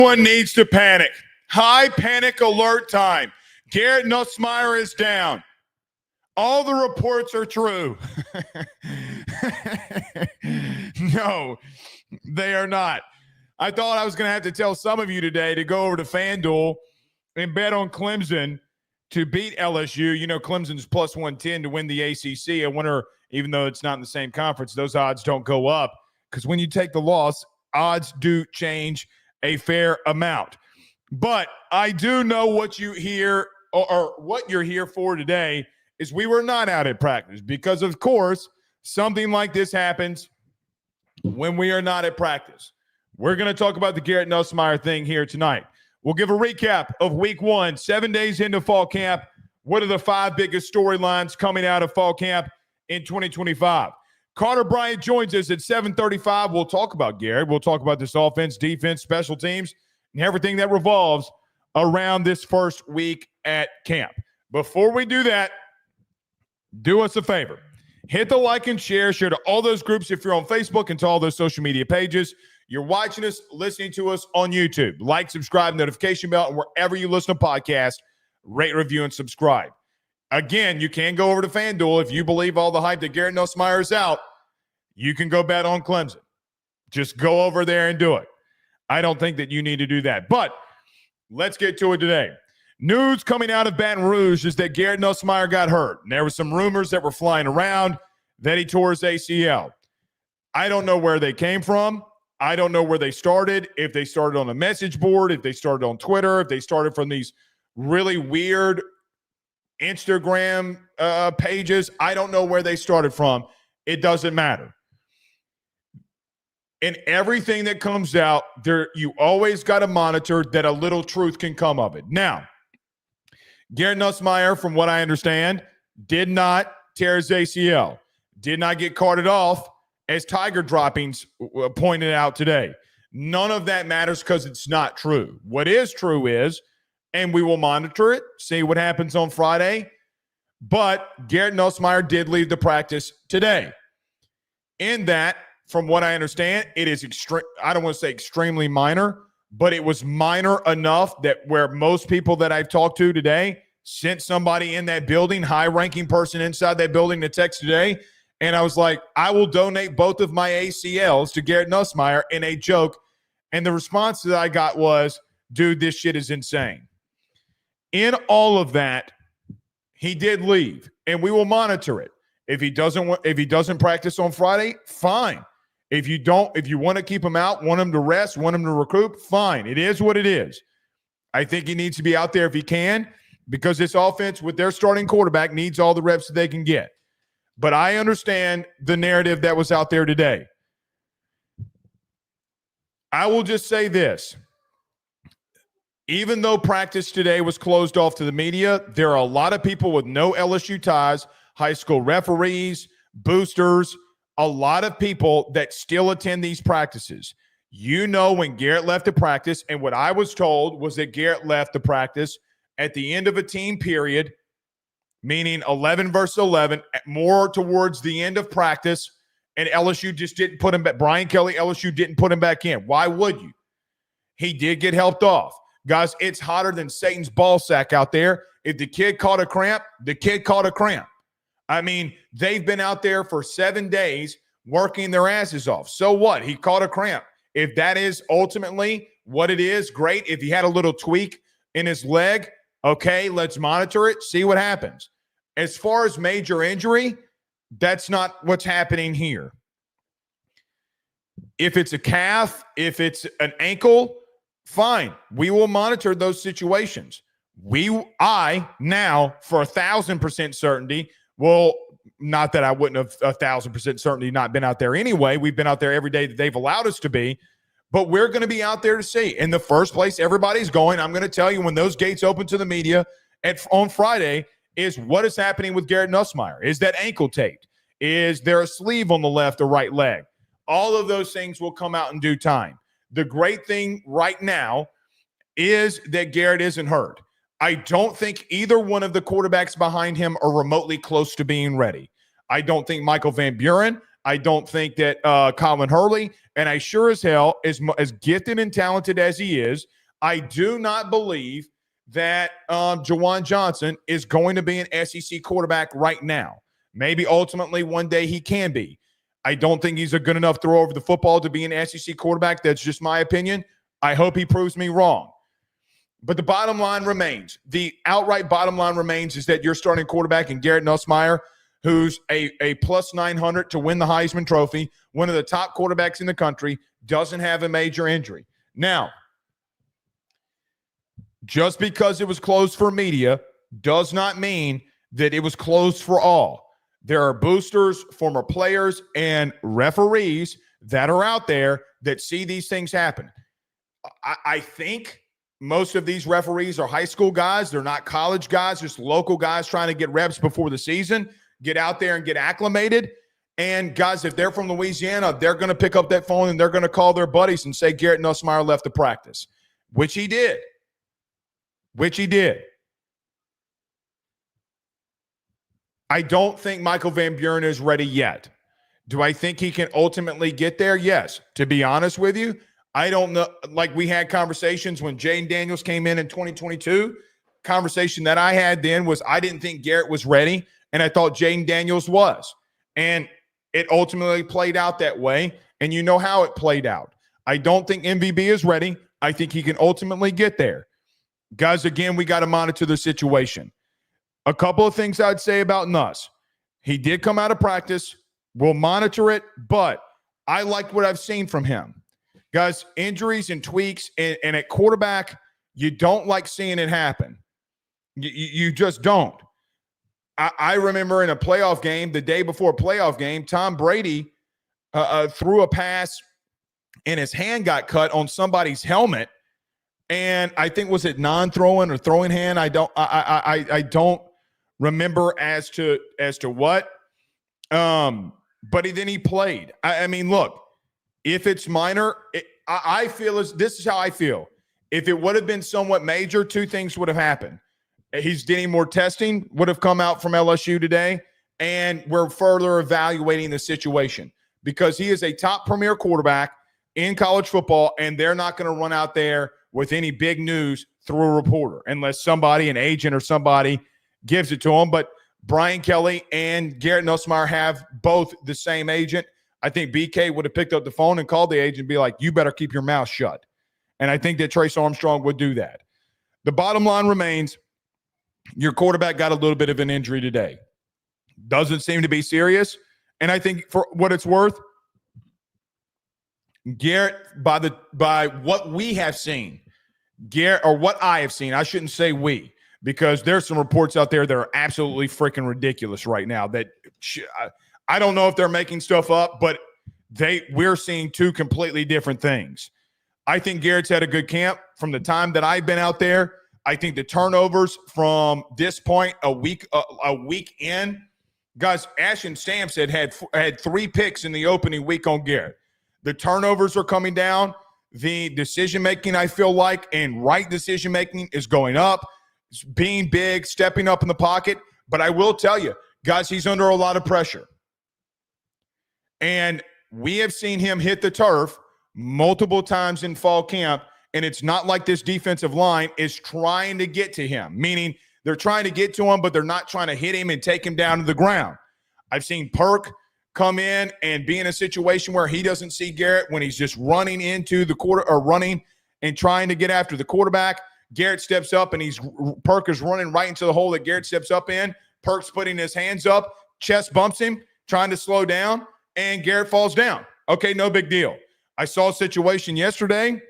One needs to panic. High panic alert time. Garrett Nussmeier is down. All the reports are true. No, they are not. I thought I was going to have to tell some of you today to go over to FanDuel and bet on Clemson to beat LSU. You know, Clemson's plus 110 to win the ACC. I wonder, even though it's not in the same conference, those odds don't go up because when you take the loss, odds do change a fair amount. But I do know what you hear or what you're here for today is we were not out at practice because, of course, something like this happens when we are not at practice. We're going to talk about the Garrett Nussmeier thing here tonight. We'll give a recap of week 1, 7 days into fall camp. What are the 5 biggest storylines coming out of fall camp in 2025? Carter Bryant joins us at 7:35. We'll talk about Garrett. We'll talk about this offense, defense, special teams, and everything that revolves around this first week at camp. Before we do that, do us a favor. Hit the like and share. Share to all those groups if you're on Facebook and to all those social media pages. You're watching us, listening to us on YouTube. Like, subscribe, notification bell, and wherever you listen to podcasts, rate, review, and subscribe. Again, you can go over to FanDuel. If you believe all the hype that Garrett Nussmeier is out, you can go bet on Clemson. Just go over there and do it. I don't think that you need to do that. But let's get to it today. News coming out of Baton Rouge is that Garrett Nussmeier got hurt. And there were some rumors that were flying around that he tore his ACL. I don't know where they came from. I don't know where they started, if they started on a message board, if they started on Twitter, if they started from these really weird Instagram pages. I don't know where they started from. It doesn't matter. And everything that comes out, there you always got to monitor that a little truth can come of it. Now, Garrett Nussmeier, from what I understand, did not tear his ACL, did not get carted off, as Tiger droppings pointed out today. None of that matters because it's not true. What is true is, and we will monitor it, see what happens on Friday, but Garrett Nussmeier did leave the practice today. In that, from what I understand, it is I don't want to say extremely minor, but it was minor enough that where most people that I've talked to today sent somebody in that building, high-ranking person inside that building to text today, and I was like, I will donate both of my ACLs to Garrett Nussmeier in a joke. And the response that I got was, dude, this shit is insane. In all of that, he did leave, and we will monitor it. If he doesn't practice on Friday, fine. If you want to keep him out, want him to rest, want him to recoup, fine. It is what it is. I think he needs to be out there if he can, because this offense with their starting quarterback needs all the reps that they can get. But I understand the narrative that was out there today. I will just say this. Even though practice today was closed off to the media, there are a lot of people with no LSU ties, high school referees, boosters, a lot of people that still attend these practices. You know, when Garrett left the practice, and what I was told was that Garrett left the practice at the end of a team period, meaning 11 versus 11, more towards the end of practice, and LSU just didn't put him back. Brian Kelly, LSU didn't put him back in. Why would you? He did get helped off. Guys, it's hotter than Satan's ball sack out there. If the kid caught a cramp, the kid caught a cramp. I mean, they've been out there for 7 days working their asses off. So what? He caught a cramp. If that is ultimately what it is, great. If he had a little tweak in his leg, okay, let's monitor it, see what happens. As far as major injury, that's not what's happening here. If it's a calf, if it's an ankle, fine. We will monitor those situations. I now, for 1,000% certainty, well, not that I wouldn't have 1,000% certainty not been out there anyway. We've been out there every day that they've allowed us to be. But we're going to be out there to see. In the first place, everybody's going. I'm going to tell you when those gates open to the media on Friday is what is happening with Garrett Nussmeier. Is that ankle taped? Is there a sleeve on the left or right leg? All of those things will come out in due time. The great thing right now is that Garrett isn't hurt. I don't think either one of the quarterbacks behind him are remotely close to being ready. I don't think Michael Van Buren. I don't think that Colin Hurley, And I sure as hell, as gifted and talented as he is, I do not believe that Juwan Johnson is going to be an SEC quarterback right now. Maybe ultimately one day he can be. I don't think he's a good enough throw over the football to be an SEC quarterback. That's just my opinion. I hope he proves me wrong. But the bottom line remains, the outright bottom line remains is that you're starting quarterback in Garrett Nussmeier, who's a plus 900 to win the Heisman Trophy, one of the top quarterbacks in the country, doesn't have a major injury. Now, just because it was closed for media does not mean that it was closed for all. There are boosters, former players, and referees that are out there that see these things happen. I think most of these referees are high school guys. They're not college guys, just local guys trying to get reps before the season, get out there and get acclimated. And guys, if they're from Louisiana, they're going to pick up that phone and they're going to call their buddies and say Garrett Nussmeier left the practice, which he did. I don't think Michael Van Buren is ready yet. Do I think he can ultimately get there? Yes. To be honest with you, I don't know. Like we had conversations when Jaden Daniels came in 2022. Conversation that I had then was I didn't think Garrett was ready, and I thought Jaden Daniels was. And it ultimately played out that way, and you know how it played out. I don't think MVB is ready. I think he can ultimately get there. Guys, again, we got to monitor the situation. A couple of things I'd say about Nuss. He did come out of practice. We'll monitor it, but I like what I've seen from him. Guys, injuries and tweaks, and at quarterback, you don't like seeing it happen. You just don't. I remember in a playoff game, the day before a playoff game, Tom Brady threw a pass, and his hand got cut on somebody's helmet. And I think, was it non-throwing or throwing hand? I don't remember as to what. But then he played. I mean, look, if it's minor, I feel this is how I feel. If it would have been somewhat major, two things would have happened. He's getting more testing, would have come out from LSU today, and we're further evaluating the situation because he is a top premier quarterback in college football, and they're not going to run out there with any big news through a reporter unless somebody, an agent or somebody, gives it to him. But Brian Kelly and Garrett Nussmeier have both the same agent. I think BK would have picked up the phone and called the agent and be like, you better keep your mouth shut. And I think that Trace Armstrong would do that. The bottom line remains, your quarterback got a little bit of an injury today. Doesn't seem to be serious. And I think for what it's worth, Garrett, by what we have seen, Garrett, or what I have seen, I shouldn't say we, because there's some reports out there that are absolutely freaking ridiculous right now that I don't know if they're making stuff up, but we're seeing two completely different things. I think Garrett's had a good camp from the time that I've been out there. I think the turnovers from this point, a week in, guys, Ashton Stamps had 3 picks in the opening week on Garrett. The turnovers are coming down. The decision-making, I feel like, and right decision-making is going up. It's being big, stepping up in the pocket. But I will tell you, guys, he's under a lot of pressure. And we have seen him hit the turf multiple times in fall camp, and it's not like this defensive line is trying to get to him, meaning they're trying to get to him, but they're not trying to hit him and take him down to the ground. I've seen Perk come in and be in a situation where he doesn't see Garrett when he's just running into the quarter or running and trying to get after the quarterback. Garrett steps up and Perk is running right into the hole that Garrett steps up in. Perk's putting his hands up, chest bumps him, trying to slow down, and Garrett falls down. Okay, no big deal. I saw a situation yesterday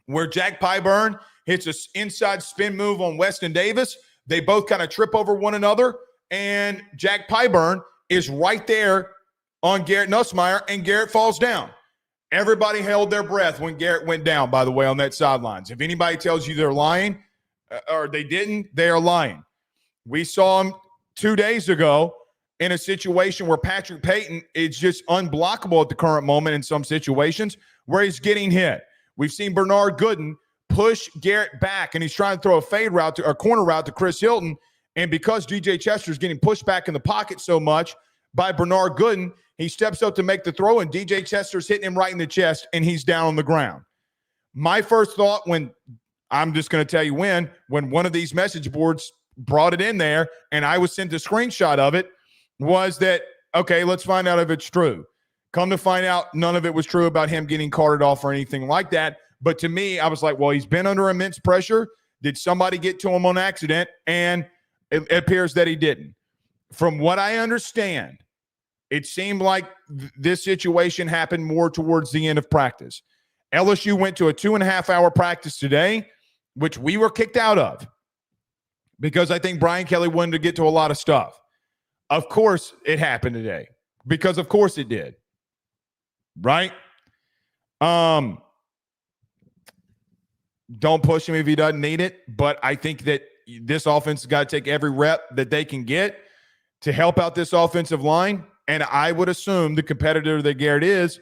where Jack Pyburn hits an inside spin move on Weston Davis. They both kind of trip over one another, and Jack Pyburn is right there on Garrett Nussmeier, and Garrett falls down. Everybody held their breath when Garrett went down, by the way, on that sidelines. If anybody tells you they're lying or they didn't, they are lying. We saw him 2 days ago in a situation where Patrick Payton is just unblockable at the current moment in some situations where he's getting hit. We've seen Bernard Gooden push Garrett back, and he's trying to throw a fade route to a corner route to Chris Hilton. And because DJ Chester is getting pushed back in the pocket so much by Bernard Gooden. He steps up to make the throw, and DJ Chester's hitting him right in the chest, and he's down on the ground. My first thought when I'm just going to tell you when one of these message boards brought it in there and I was sent a screenshot of it was that, okay, let's find out if it's true. Come to find out, none of it was true about him getting carted off or anything like that. But to me, I was like, well, he's been under immense pressure. Did somebody get to him on accident? And it appears that he didn't. From what I understand, it seemed like this situation happened more towards the end of practice. LSU went to a 2.5-hour practice today, which we were kicked out of because I think Brian Kelly wanted to get to a lot of stuff. Of course it happened today because of course it did. Right? Don't push him if he doesn't need it, but I think that this offense has got to take every rep that they can get to help out this offensive line. And I would assume the competitor that Garrett is,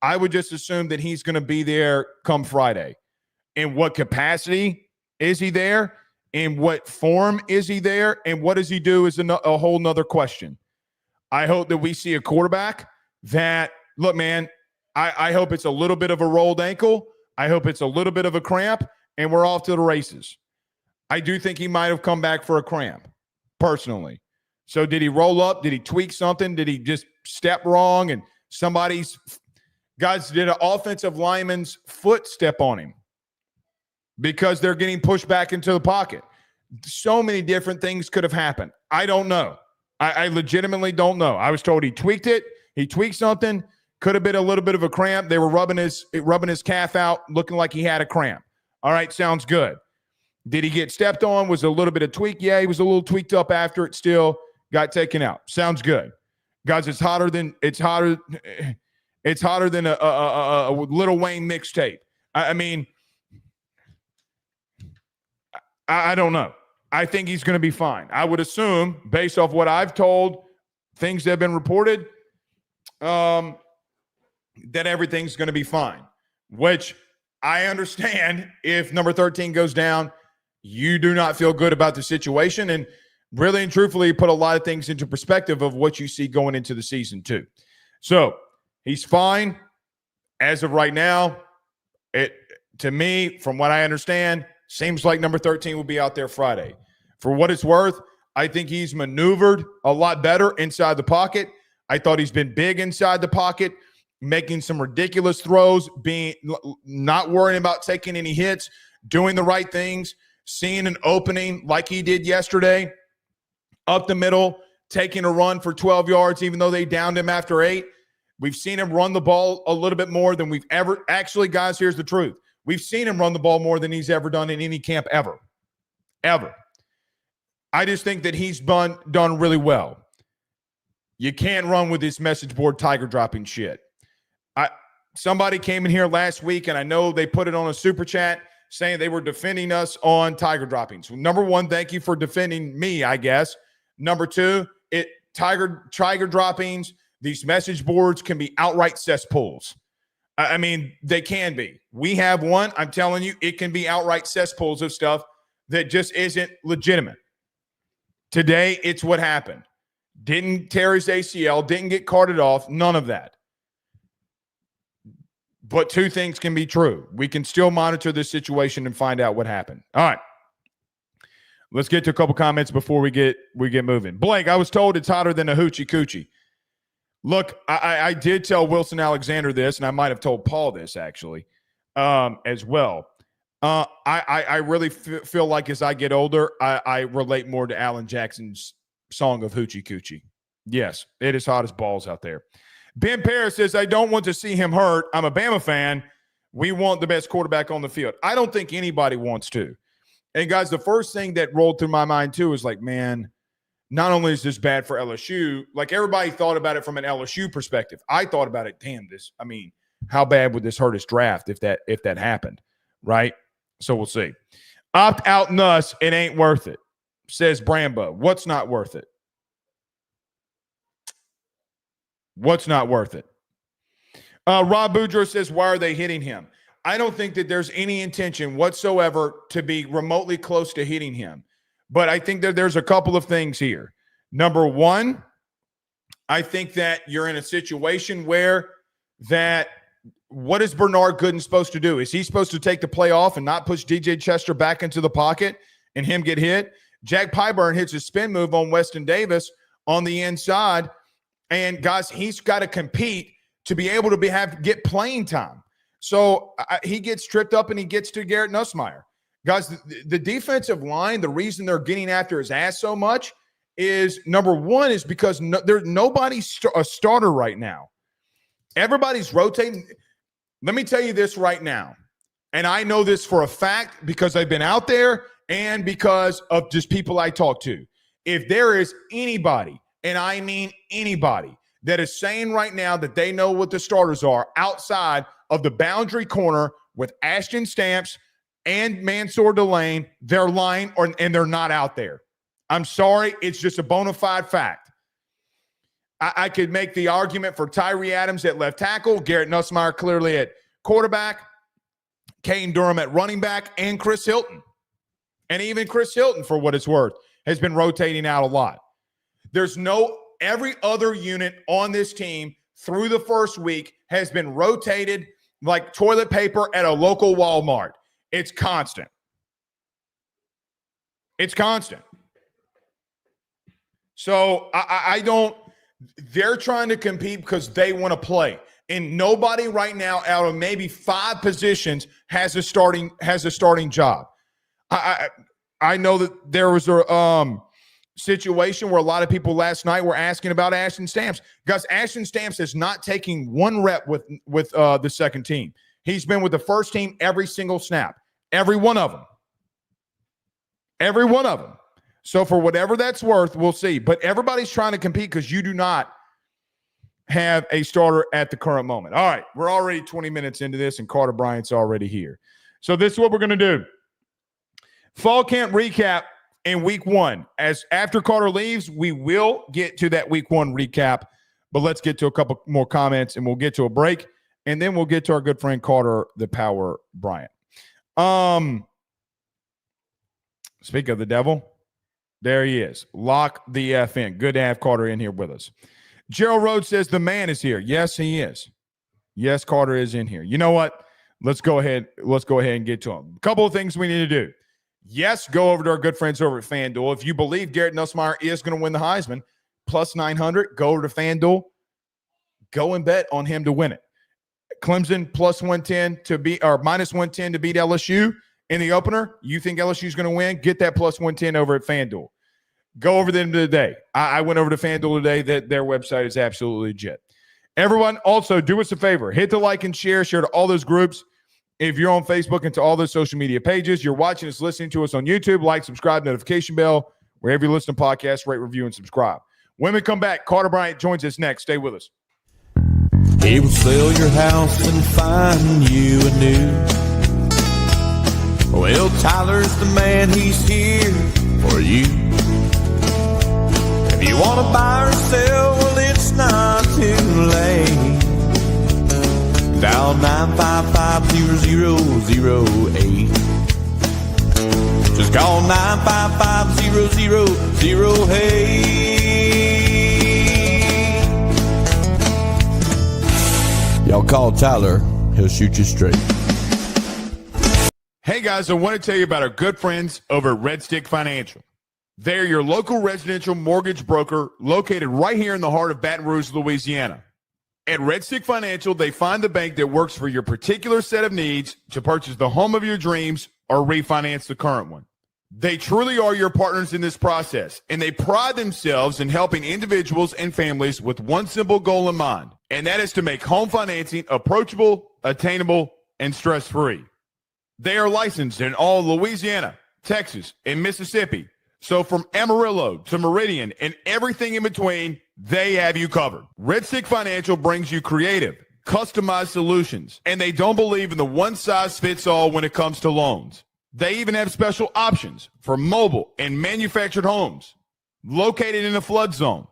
I would just assume that he's going to be there come Friday. In what capacity is he there? In what form is he there? And what does he do is a whole nother question. I hope that we see a quarterback that, look, man, I hope it's a little bit of a rolled ankle. I hope it's a little bit of a cramp, and we're off to the races. I do think he might have come back for a cramp, personally. So did he roll up? Did he tweak something? Did he just step wrong and somebody's – guys, did an offensive lineman's foot step on him because they're getting pushed back into the pocket? So many different things could have happened. I don't know. I legitimately don't know. I was told he tweaked it. He tweaked something. Could have been a little bit of a cramp. They were rubbing his calf out, looking like he had a cramp. All right, sounds good. Did he get stepped on? Was a little bit of tweak? Yeah, he was a little tweaked up after it still. Got taken out. Sounds good. Guys, it's hotter than a Lil Wayne mixtape. I mean, I don't know. I think he's going to be fine. I would assume, based off what I've told, things that have been reported, that everything's going to be fine, which I understand. If number 13 goes down, you do not feel good about the situation. And really and truthfully, put a lot of things into perspective of what you see going into the season too. So he's fine as of right now. It, to me, from what I understand, seems like number 13 will be out there Friday. For what it's worth, I think he's maneuvered a lot better inside the pocket. I thought he's been big inside the pocket, making some ridiculous throws, not worrying about taking any hits, doing the right things, seeing an opening like he did yesterday, up the middle, taking a run for 12 yards, even though they downed him after 8. We've seen him run the ball a little bit more than we've ever – actually, guys, here's the truth. We've seen him run the ball more than he's ever done in any camp ever. Ever. I just think that he's done really well. You can't run with this message board tiger dropping shit. Somebody came in here last week, and I know they put it on a super chat saying they were defending us on tiger droppings. So number one, thank you for defending me, I guess. Number two, tiger droppings, these message boards can be outright cesspools. I mean, they can be. We have one. I'm telling you, it can be outright cesspools of stuff that just isn't legitimate. Today, it's what happened. Didn't tear his ACL, didn't get carted off, none of that. But two things can be true. We can still monitor this situation and find out what happened. All right. Let's get to a couple comments before we get moving. Blake, I was told it's hotter than a hoochie coochie. Look, I did tell Wilson Alexander this, and I might have told Paul this actually as well. I really feel like as I get older, I relate more to Alan Jackson's song of Hoochie Coochie. Yes, it is hot as balls out there. Ben Paris says, I don't want to see him hurt. I'm a Bama fan. We want the best quarterback on the field. I don't think anybody wants to. And, guys, the first thing that rolled through my mind, too, is like, man, not only is this bad for LSU, like everybody thought about it from an LSU perspective. I thought about it, how bad would this hurt his draft if that happened, right? So we'll see. Opt out Nuss, it ain't worth it, says Brambo. What's not worth it? What's not worth it? Rob Boudreaux says, why are they hitting him? I don't think that there's any intention whatsoever to be remotely close to hitting him. But I think that there's a couple of things here. Number one, I think that you're in a situation where what is Bernard Gooden supposed to do? Is he supposed to take the play off and not push DJ Chester back into the pocket and him get hit? Jack Pyburn hits a spin move on Weston Davis on the inside. And, guys, he's got to compete to be able to get playing time. So he gets tripped up and he gets to Garrett Nussmeier. Guys, the defensive line, the reason they're getting after his ass so much is, number one, is because there's nobody a starter right now. Everybody's rotating. Let me tell you this right now, and I know this for a fact because I've been out there and because of just people I talk to. If there is anybody, and I mean anybody, that is saying right now that they know what the starters are outside of the boundary corner with Ashton Stamps and Mansour Delane, they're lying and they're not out there. I'm sorry. It's just a bona fide fact. I could make the argument for Tyree Adams at left tackle, Garrett Nussmeier clearly at quarterback, Caden Durham at running back, and Chris Hilton. And even Chris Hilton, for what it's worth, has been rotating out a lot. Every other unit on this team through the first week has been rotated like toilet paper at a local Walmart. It's constant. It's constant. So I don't – they're trying to compete because they want to play. And nobody right now out of maybe 5 positions has a starting job. I know that there was a situation where a lot of people last night were asking about Ashton Stamps. Guys, Ashton Stamps is not taking 1 rep with the second team. He's been with the first team every single snap. Every one of them. Every one of them. So for whatever that's worth, we'll see. But everybody's trying to compete because you do not have a starter at the current moment. All right, we're already 20 minutes into this, and Carter Bryant's already here. So this is what we're going to do. Fall camp recap in week 1. As after Carter leaves, we will get to that week 1 recap. But let's get to a couple more comments, and we'll get to a break. And then we'll get to our good friend Carter, the Power Bryant. Speak of the devil. There he is. Lock the F in. Good to have Carter in here with us. Gerald Rhodes says the man is here. Yes, he is. Yes, Carter is in here. You know what? Let's go ahead and get to him. A couple of things we need to do. Yes, go over to our good friends over at FanDuel. If you believe Garrett Nussmeier is going to win the Heisman, plus 900, go over to FanDuel. Go and bet on him to win it. Clemson plus 110 to beat, or minus 110 to beat LSU in the opener. You think LSU is going to win? Get that plus 110 over at FanDuel. Go over them today. I went over to FanDuel today. Their website is absolutely legit. Everyone, also do us a favor. Hit the like and share to all those groups. If you're on Facebook and to all those social media pages, you're watching us, listening to us on YouTube, like, subscribe, notification bell, wherever you listen to podcasts, rate, review, and subscribe. When we come back, Carter Bryant joins us next. Stay with us. He will sell your house and find you a new. Well, Tyler's the man, he's here for you. If you want to buy or sell, well, it's not too late. Dial 955-0008. Just call 955-0008. Y'all call Tyler, he'll shoot you straight. Hey guys, I want to tell you about our good friends over at Red Stick Financial. They're your local residential mortgage broker located right here in the heart of Baton Rouge, Louisiana. At Red Stick Financial, they find the bank that works for your particular set of needs to purchase the home of your dreams or refinance the current one. They truly are your partners in this process, and they pride themselves in helping individuals and families with one simple goal in mind, and that is to make home financing approachable, attainable, and stress-free. They are licensed in all Louisiana, Texas, and Mississippi. So from Amarillo to Meridian and everything in between, they have you covered. Red Stick Financial brings you creative, customized solutions, and they don't believe in the one-size-fits-all when it comes to loans. They even have special options for mobile and manufactured homes located in a flood zone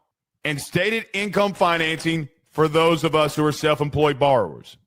and stated income financing for those of us who are self-employed borrowers.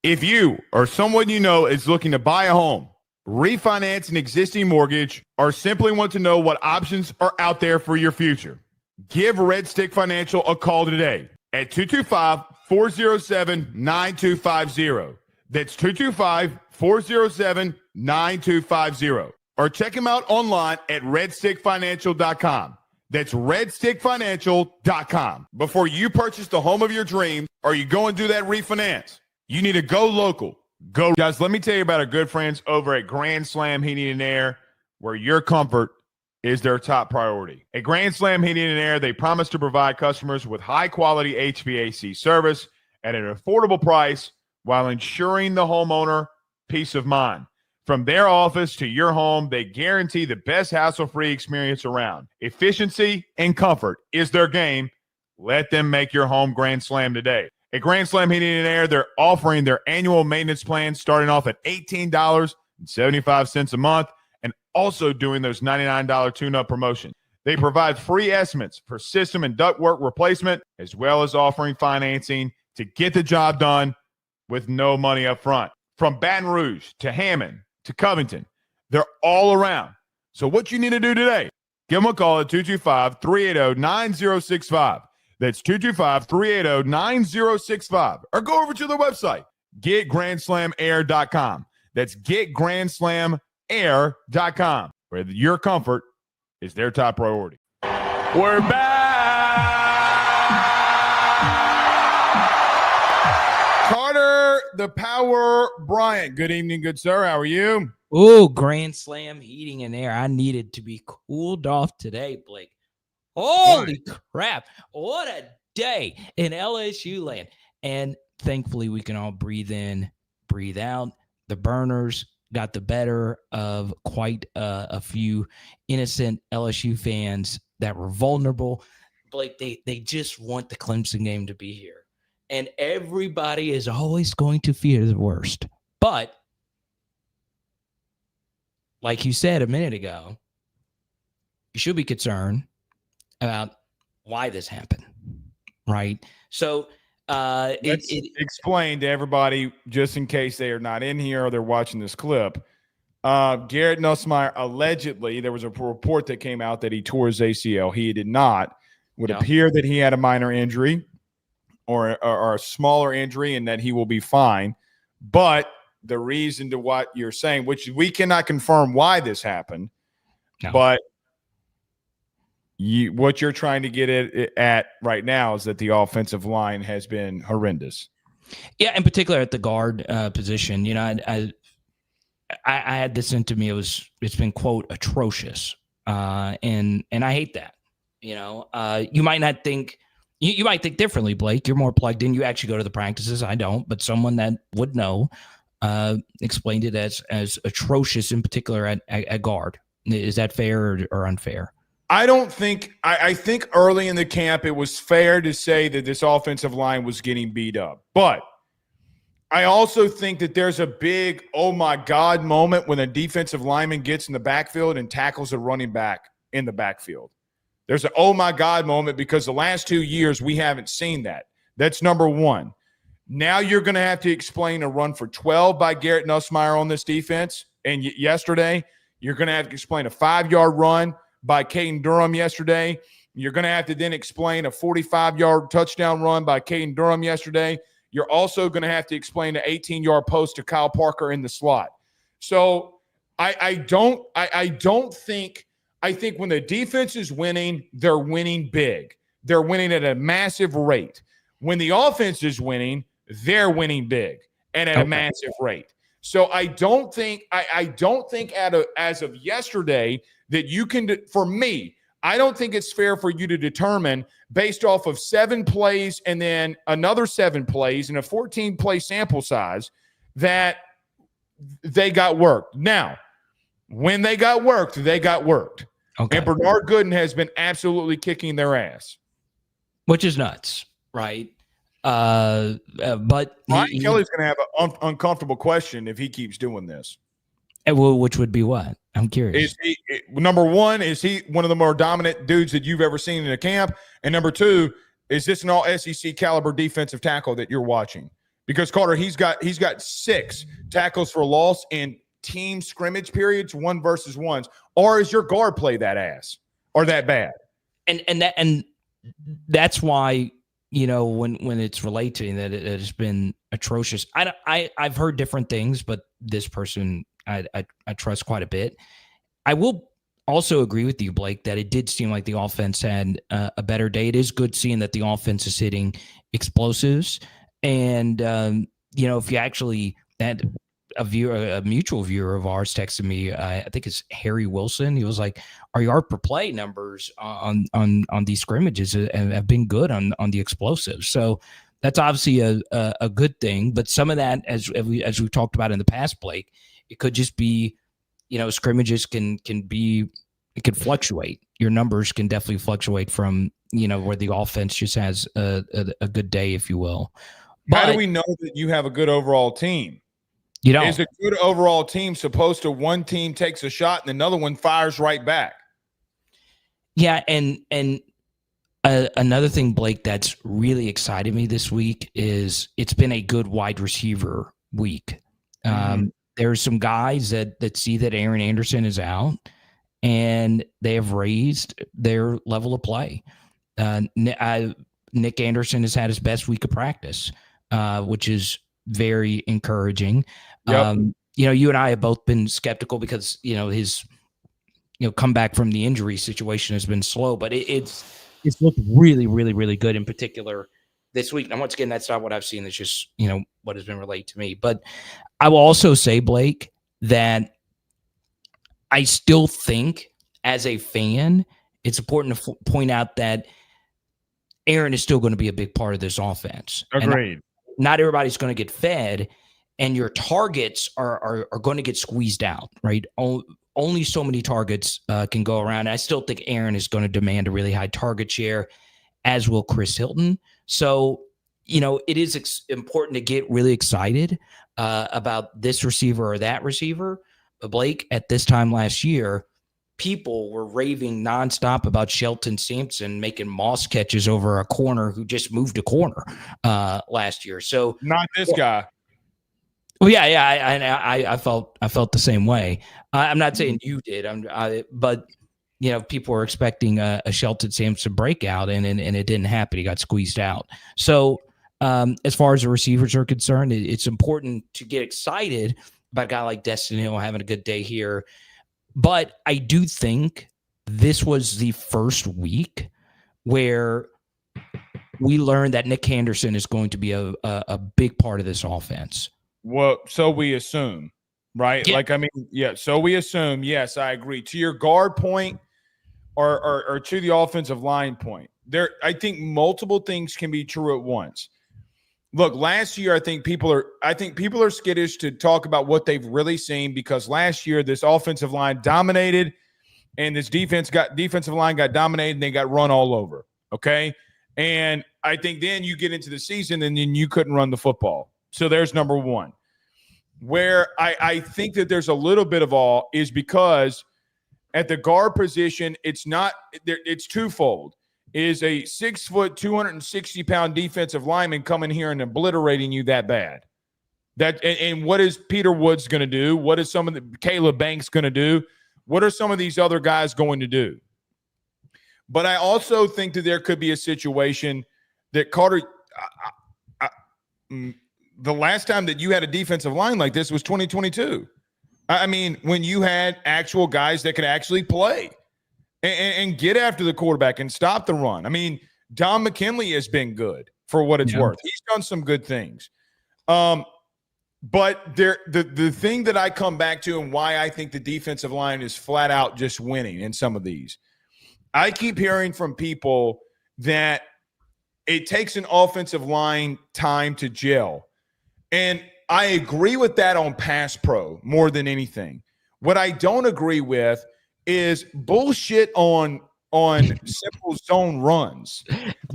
If you or someone you know is looking to buy a home, refinance an existing mortgage, or simply want to know what options are out there for your future, give Red Stick Financial a call today at 225-407-9250. That's 225-407-9250. Or check him out online at redstickfinancial.com. That's redstickfinancial.com. Before you purchase the home of your dreams or you go and do that refinance, you need to go local. Go. Guys, let me tell you about our good friends over at Grand Slam Heating and Air, where your comfort is their top priority. At Grand Slam Heating and Air, they promise to provide customers with high-quality HVAC service at an affordable price while ensuring the homeowner peace of mind. From their office to your home, they guarantee the best hassle-free experience around. Efficiency and comfort is their game. Let them make your home Grand Slam today. At Grand Slam Heating and Air, they're offering their annual maintenance plan starting off at $18.75 a month and also doing those $99 tune-up promotions. They provide free estimates for system and ductwork replacement, as well as offering financing to get the job done with no money up front. From Baton Rouge to Hammond to Covington, they're all around. So what you need to do today, give them a call at 225-380-9065. That's 225-380-9065. Or go over to their website, getgrandslamair.com. That's getgrandslamair.com, where your comfort is their top priority. We're back. Carter, the Power Bryant. Good evening, good sir. How are you? Oh, Grand Slam Heating and Air. I needed to be cooled off today, Blake. Holy crap. What a day in LSU land. And thankfully, we can all breathe in, breathe out. The burners got the better of quite a few innocent LSU fans that were vulnerable. Blake, they just want the Clemson game to be here. And everybody is always going to fear the worst. But like you said a minute ago, you should be concerned about why this happened, right? So let's explain to everybody, just in case they are not in here or they're watching this clip. Garrett Nussmeier, allegedly, there was a report that came out that he tore his ACL. He did not. It would appear that he had a minor injury or a smaller injury and that he will be fine. But the reason to what you're saying, which we cannot confirm why this happened, but what you're trying to get at right now is that the offensive line has been horrendous. Yeah, in particular at the guard position. You know, I had this into me. It's been, quote, atrocious, and I hate that. You know, you might not think you might think differently, Blake. You're more plugged in. You actually go to the practices. I don't, but someone that would know explained it as atrocious, in particular at guard. Is that fair or unfair? I don't think – I think early in the camp it was fair to say that this offensive line was getting beat up. But I also think that there's a big oh, my God moment when a defensive lineman gets in the backfield and tackles a running back in the backfield. There's an oh, my God moment because the last 2 years we haven't seen that. That's number one. Now you're going to have to explain a run for 12 by Garrett Nussmeier on this defense. And yesterday you're going to have to explain a 5-yard run by Caden Durham yesterday. You're going to have to then explain a 45-yard touchdown run by Caden Durham yesterday. You're also going to have to explain an 18-yard post to Kyle Parker in the slot. So I think when the defense is winning, they're winning big. They're winning at a massive rate. When the offense is winning, they're winning big and at a massive rate. So I don't think as of yesterday that you can, for me, I don't think it's fair for you to determine based off of 7 plays and then another 7 plays and a 14-play sample size that they got worked. Now, when they got worked, they got worked. Okay. And Bernard Gooden has been absolutely kicking their ass. Which is nuts, right? But Ryan Kelly's going to have an uncomfortable question if he keeps doing this. Which would be what? I'm curious. Number one, is he one of the more dominant dudes that you've ever seen in a camp? And number two, is this an all SEC caliber defensive tackle that you're watching? Because Carter, he's got 6 tackles for loss in team scrimmage periods, 1-versus-1s. Or is your guard play that ass or that bad? And that's why when it's related to that, it has been atrocious. I've heard different things, but this person I trust quite a bit. I will also agree with you, Blake, that it did seem like the offense had a better day. It is good seeing that the offense is hitting explosives. And, if you actually had a mutual viewer of ours texted me, I think it's Harry Wilson. He was like, our yard per play numbers on these scrimmages have been good on the explosives. So that's obviously a good thing. But some of that, as we've talked about in the past, Blake, it could just be, scrimmages can fluctuate. Your numbers can definitely fluctuate from, where the offense just has a good day, if you will. How do we know that you have a good overall team? Is a good overall team supposed to one team takes a shot and another one fires right back? Yeah, and another thing, Blake, that's really excited me this week is it's been a good wide receiver week. There's some guys that see that Aaron Anderson is out, and they have raised their level of play. Nick Anderson has had his best week of practice, which is very encouraging. Yep. You and I have both been skeptical because, his, comeback from the injury situation has been slow, but it's looked really, really, really good in particular this week. And once again, that's not what I've seen. It's just, what has been relayed to me. But I will also say, Blake, that I still think as a fan, it's important to point out that Aaron is still going to be a big part of this offense. Agreed. Not everybody's going to get fed, and your targets are going to get squeezed out, right? Only so many targets can go around. I still think Aaron is going to demand a really high target share, as will Chris Hilton. So, it is important to get really excited about this receiver or that receiver. But Blake, at this time last year, people were raving nonstop about Shelton Sampson making moss catches over a corner who just moved a corner last year. So not this guy. Well, yeah. I felt the same way. I'm not saying you did. But people were expecting a Shelton Sampson breakout, and it didn't happen. He got squeezed out. So as far as the receivers are concerned, it's important to get excited about a guy like Destin Hill having a good day here. But I do think this was the first week where we learned that Nick Anderson is going to be a big part of this offense. Well, so we assume, right? Yeah. So we assume. Yes, I agree. To your guard point or to the offensive line point, I think multiple things can be true at once. Look, last year, I think people are skittish to talk about what they've really seen because last year this offensive line dominated and this defensive line got dominated and they got run all over. Okay. And I think then you get into the season and then you couldn't run the football. So there's number one. Where I think that there's a little bit of all is because at the guard position, it's twofold. Is a 6 foot, 260-pound defensive lineman coming here and obliterating you that bad? And what is Peter Woods going to do? What is Caleb Banks going to do? What are some of these other guys going to do? But I also think that there could be a situation that Carter, the last time that you had a defensive line like this was 2022. I mean, when you had actual guys that could actually play and get after the quarterback and stop the run. I mean, Don McKinley has been good for what it's worth. He's done some good things. But the thing that I come back to and why I think the defensive line is flat out just winning in some of these, I keep hearing from people that it takes an offensive line time to gel. And I agree with that on pass pro more than anything. What I don't agree with is bullshit on simple zone runs.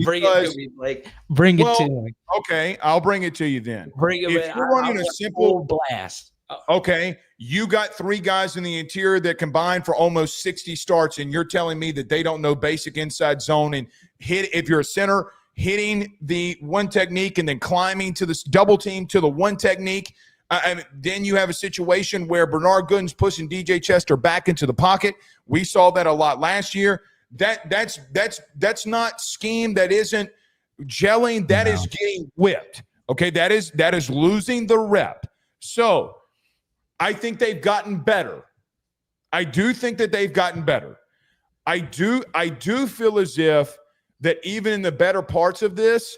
Bring it to me, Blake. Bring it to me. Okay, I'll bring it to you then. If you're running a simple blast. Okay, you got three guys in the interior that combined for almost 60 starts, and you're telling me that they don't know basic inside zone and if you're a center, hitting the one technique and then climbing to this double team to the one technique. Then you have a situation where Bernard Gooden's pushing DJ Chester back into the pocket. We saw that a lot last year. That's not scheme. That isn't gelling, that is getting whipped. Okay, that is losing the rep. So I think they've gotten better. I do think that they've gotten better. I do feel as if that even in the better parts of this,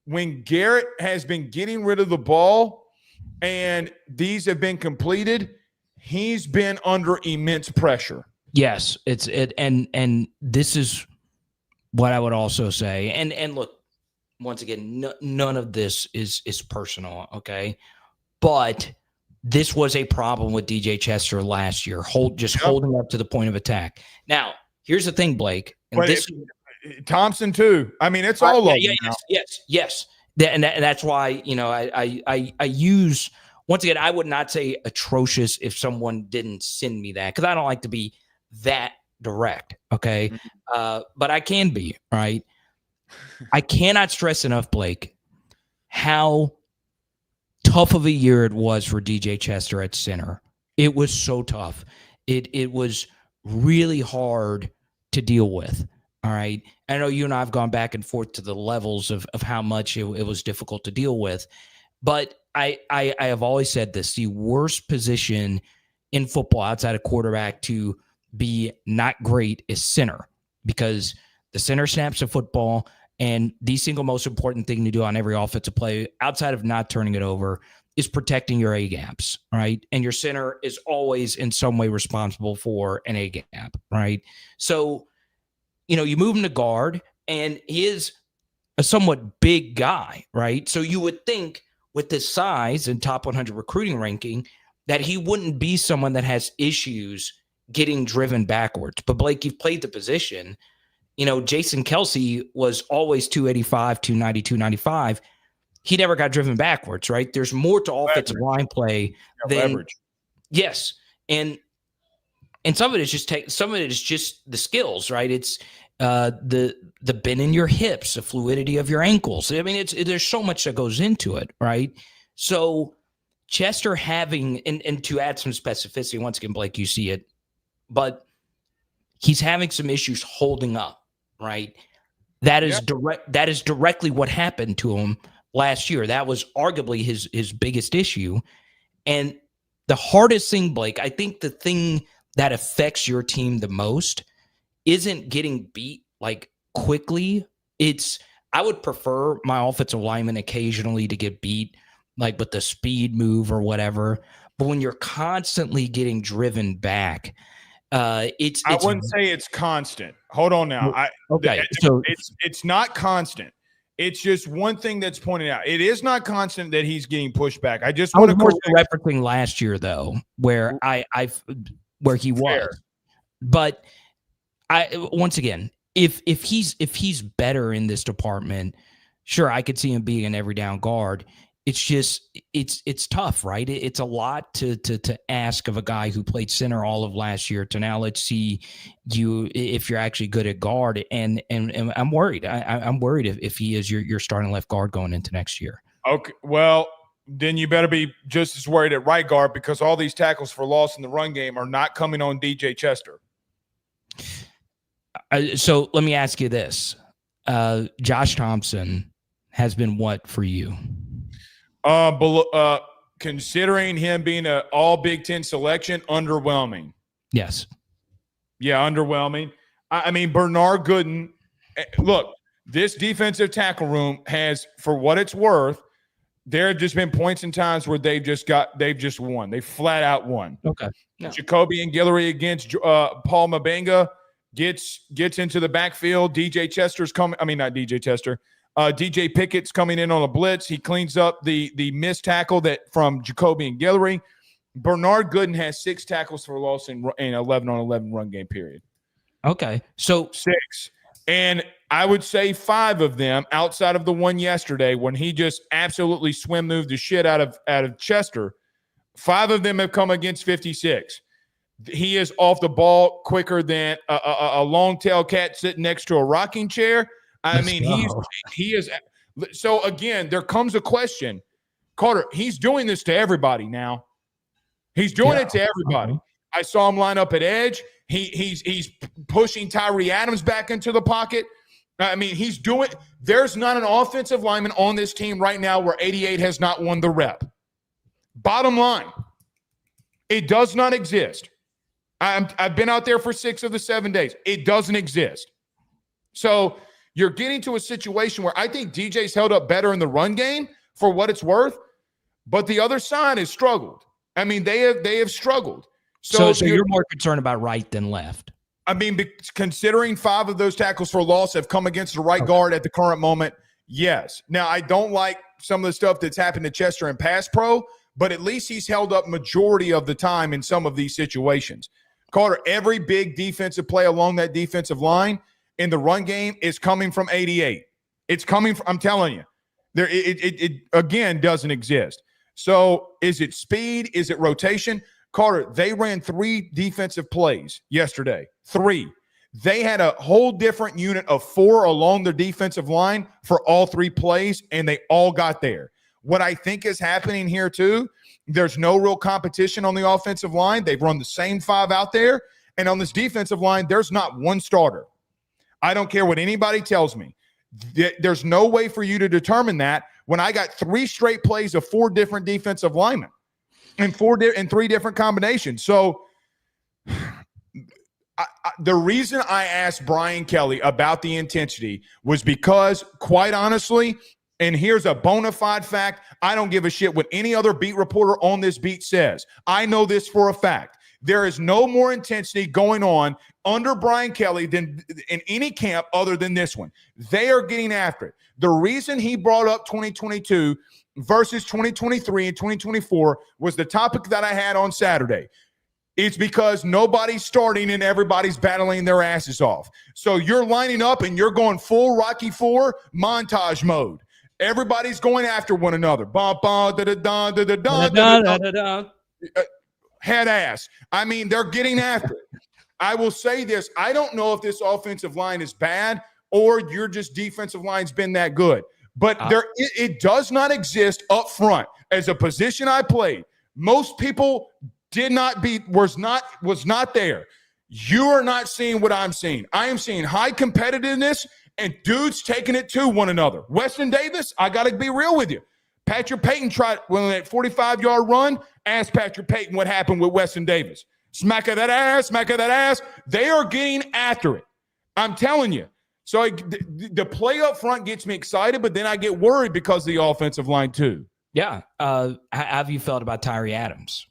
when Garrett has been getting rid of the ball and these have been completed, he's been under immense pressure. Yes, and this is what I would also say. And look, once again, none of this is personal, okay? But this was a problem with DJ Chester last year, holding up to the point of attack. Now, here's the thing, Blake. And Thompson too. I mean, it's all over. Yes. And that's why, I use, once again, I would not say atrocious if someone didn't send me that, because I don't like to be that direct, okay? But I can be, right? I cannot stress enough, Blake, how tough of a year it was for DJ Chester at center. It was so tough. It was really hard to deal with. All right. I know you and I have gone back and forth to the levels of how much it was difficult to deal with. But I have always said this: the worst position in football outside of quarterback to be not great is center, because the center snaps the football, and the single most important thing to do on every offensive play, outside of not turning it over, is protecting your A gaps, right? And your center is always in some way responsible for an A gap, right? So, you move him to guard, and he is a somewhat big guy, right? So you would think with his size and top 100 recruiting ranking that he wouldn't be someone that has issues getting driven backwards. But Blake, you've played the position. Jason Kelsey was always 285, 290, 295. He never got driven backwards, right? There's more to offensive line play than leverage. Yes. And some of it is just the skills, right? It's the bend in your hips, the fluidity of your ankles. I mean, there's so much that goes into it, right? So Chester having, and to add some specificity, once again, Blake, you see it, but he's having some issues holding up, right? That is That is directly what happened to him last year. That was arguably his biggest issue. And the hardest thing, Blake, I think the thing that affects your team the most isn't getting beat like quickly. I would prefer my offensive lineman occasionally to get beat, like with the speed move or whatever. But when you're constantly getting driven back, I wouldn't say it's constant. Hold on now. It's not constant. It's just one thing that's pointed out. It is not constant that he's getting pushed back. I was more referencing last year though, where where he was. But once again, if he's better in this department, sure, I could see him being an every down guard. It's just it's tough, right? It's a lot to ask of a guy who played center all of last year to now let's see you if you're actually good at guard. And I'm worried. I'm worried if he is your starting left guard going into next year. Okay, well then you better be just as worried at right guard, because all these tackles for loss in the run game are not coming on DJ Chester. So let me ask you this: Josh Thompson has been what for you? Considering him being an all Big Ten selection, underwhelming. Yes. Yeah, underwhelming. I mean, Bernard Gooden, look, this defensive tackle room has, for what it's worth, there have just been points in times where they've just won. They flat out won. Okay. No. Jacoby and Guillory against Paul Mabenga gets into the backfield. DJ Chester's coming. I mean, not DJ Chester. DJ Pickett's coming in on a blitz. He cleans up the missed tackle from Jacoby and Guillory. Bernard Gooden has 6 tackles for loss in 11-on-11 run game period. Okay. So 6. And I would say 5 of them, outside of the one yesterday when he just absolutely swim moved the shit out of Chester, 5 of them have come against 56. He is off the ball quicker than a long-tailed cat sitting next to a rocking chair. I mean, he is. So again, there comes a question, Carter. He's doing this to everybody now. He's doing it to everybody. I saw him line up at edge. He's pushing Tyree Adams back into the pocket. I mean, he's doing – there's not an offensive lineman on this team right now where 88 has not won the rep. Bottom line, it does not exist. I've been out there for 6 of the 7 days. It doesn't exist. So you're getting to a situation where I think DJ's held up better in the run game for what it's worth, but the other side has struggled. I mean, they have struggled. So you're more concerned about right than left. I mean, considering 5 of those tackles for loss have come against the right guard at the current moment, yes. Now, I don't like some of the stuff that's happened to Chester in pass pro, but at least he's held up majority of the time in some of these situations. Carter, every big defensive play along that defensive line in the run game is coming from 88. It's coming from, I'm telling you, it again doesn't exist. So is it speed? Is it rotation? Carter, they ran 3 defensive plays yesterday. 3. They had a whole different unit of 4 along the defensive line for all 3 plays, and they all got there. What I think is happening here, too, there's no real competition on the offensive line. They've run the same 5 out there. And on this defensive line, there's not one starter. I don't care what anybody tells me. There's no way for you to determine that when I got 3 straight plays of 4 different defensive linemen and 3 different combinations. So the reason I asked Brian Kelly about the intensity was because, quite honestly, and here's a bona fide fact, I don't give a shit what any other beat reporter on this beat says. I know this for a fact. There is no more intensity going on under Brian Kelly than in any camp other than this one. They are getting after it. The reason he brought up 2022 versus 2023 and 2024 was the topic that I had on Saturday. It's because nobody's starting and everybody's battling their asses off. So you're lining up and you're going full Rocky IV montage mode. Everybody's going after one another. Head ass. I mean, they're getting after it. I will say this. I don't know if this offensive line is bad or your just defensive line's been that good. But it does not exist up front. As a position I played, most people was not there. You are not seeing what I'm seeing. I am seeing high competitiveness and dudes taking it to one another. Weston Davis, I got to be real with you. Patrick Payton tried when that 45-yard run. Ask Patrick Payton what happened with Weston Davis. Smack of that ass, smack of that ass. They are getting after it. I'm telling you. So the play up front gets me excited, but then I get worried because of the offensive line too. Yeah. How have you felt about Tyree Adams?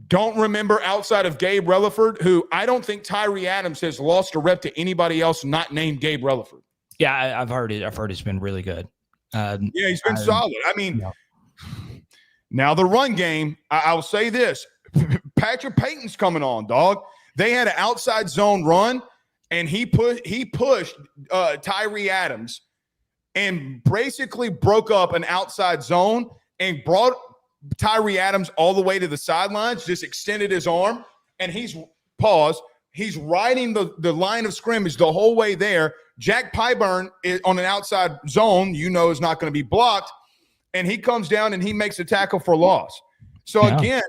Don't remember outside of Gabe Relaford, who I don't think Tyree Adams has lost a rep to anybody else not named Gabe Relaford. Yeah, I've heard it. I've heard it's been really good. Yeah, he's been solid. I mean, now the run game, I'll say this. Patrick Payton's coming on, dog. They had an outside zone run, and he pushed Tyree Adams and basically broke up an outside zone and brought Tyree Adams all the way to the sidelines, just extended his arm, and he's riding the line of scrimmage the whole way there. Jack Pyburn is on an outside zone, is not going to be blocked, and he comes down and he makes a tackle for loss. So again,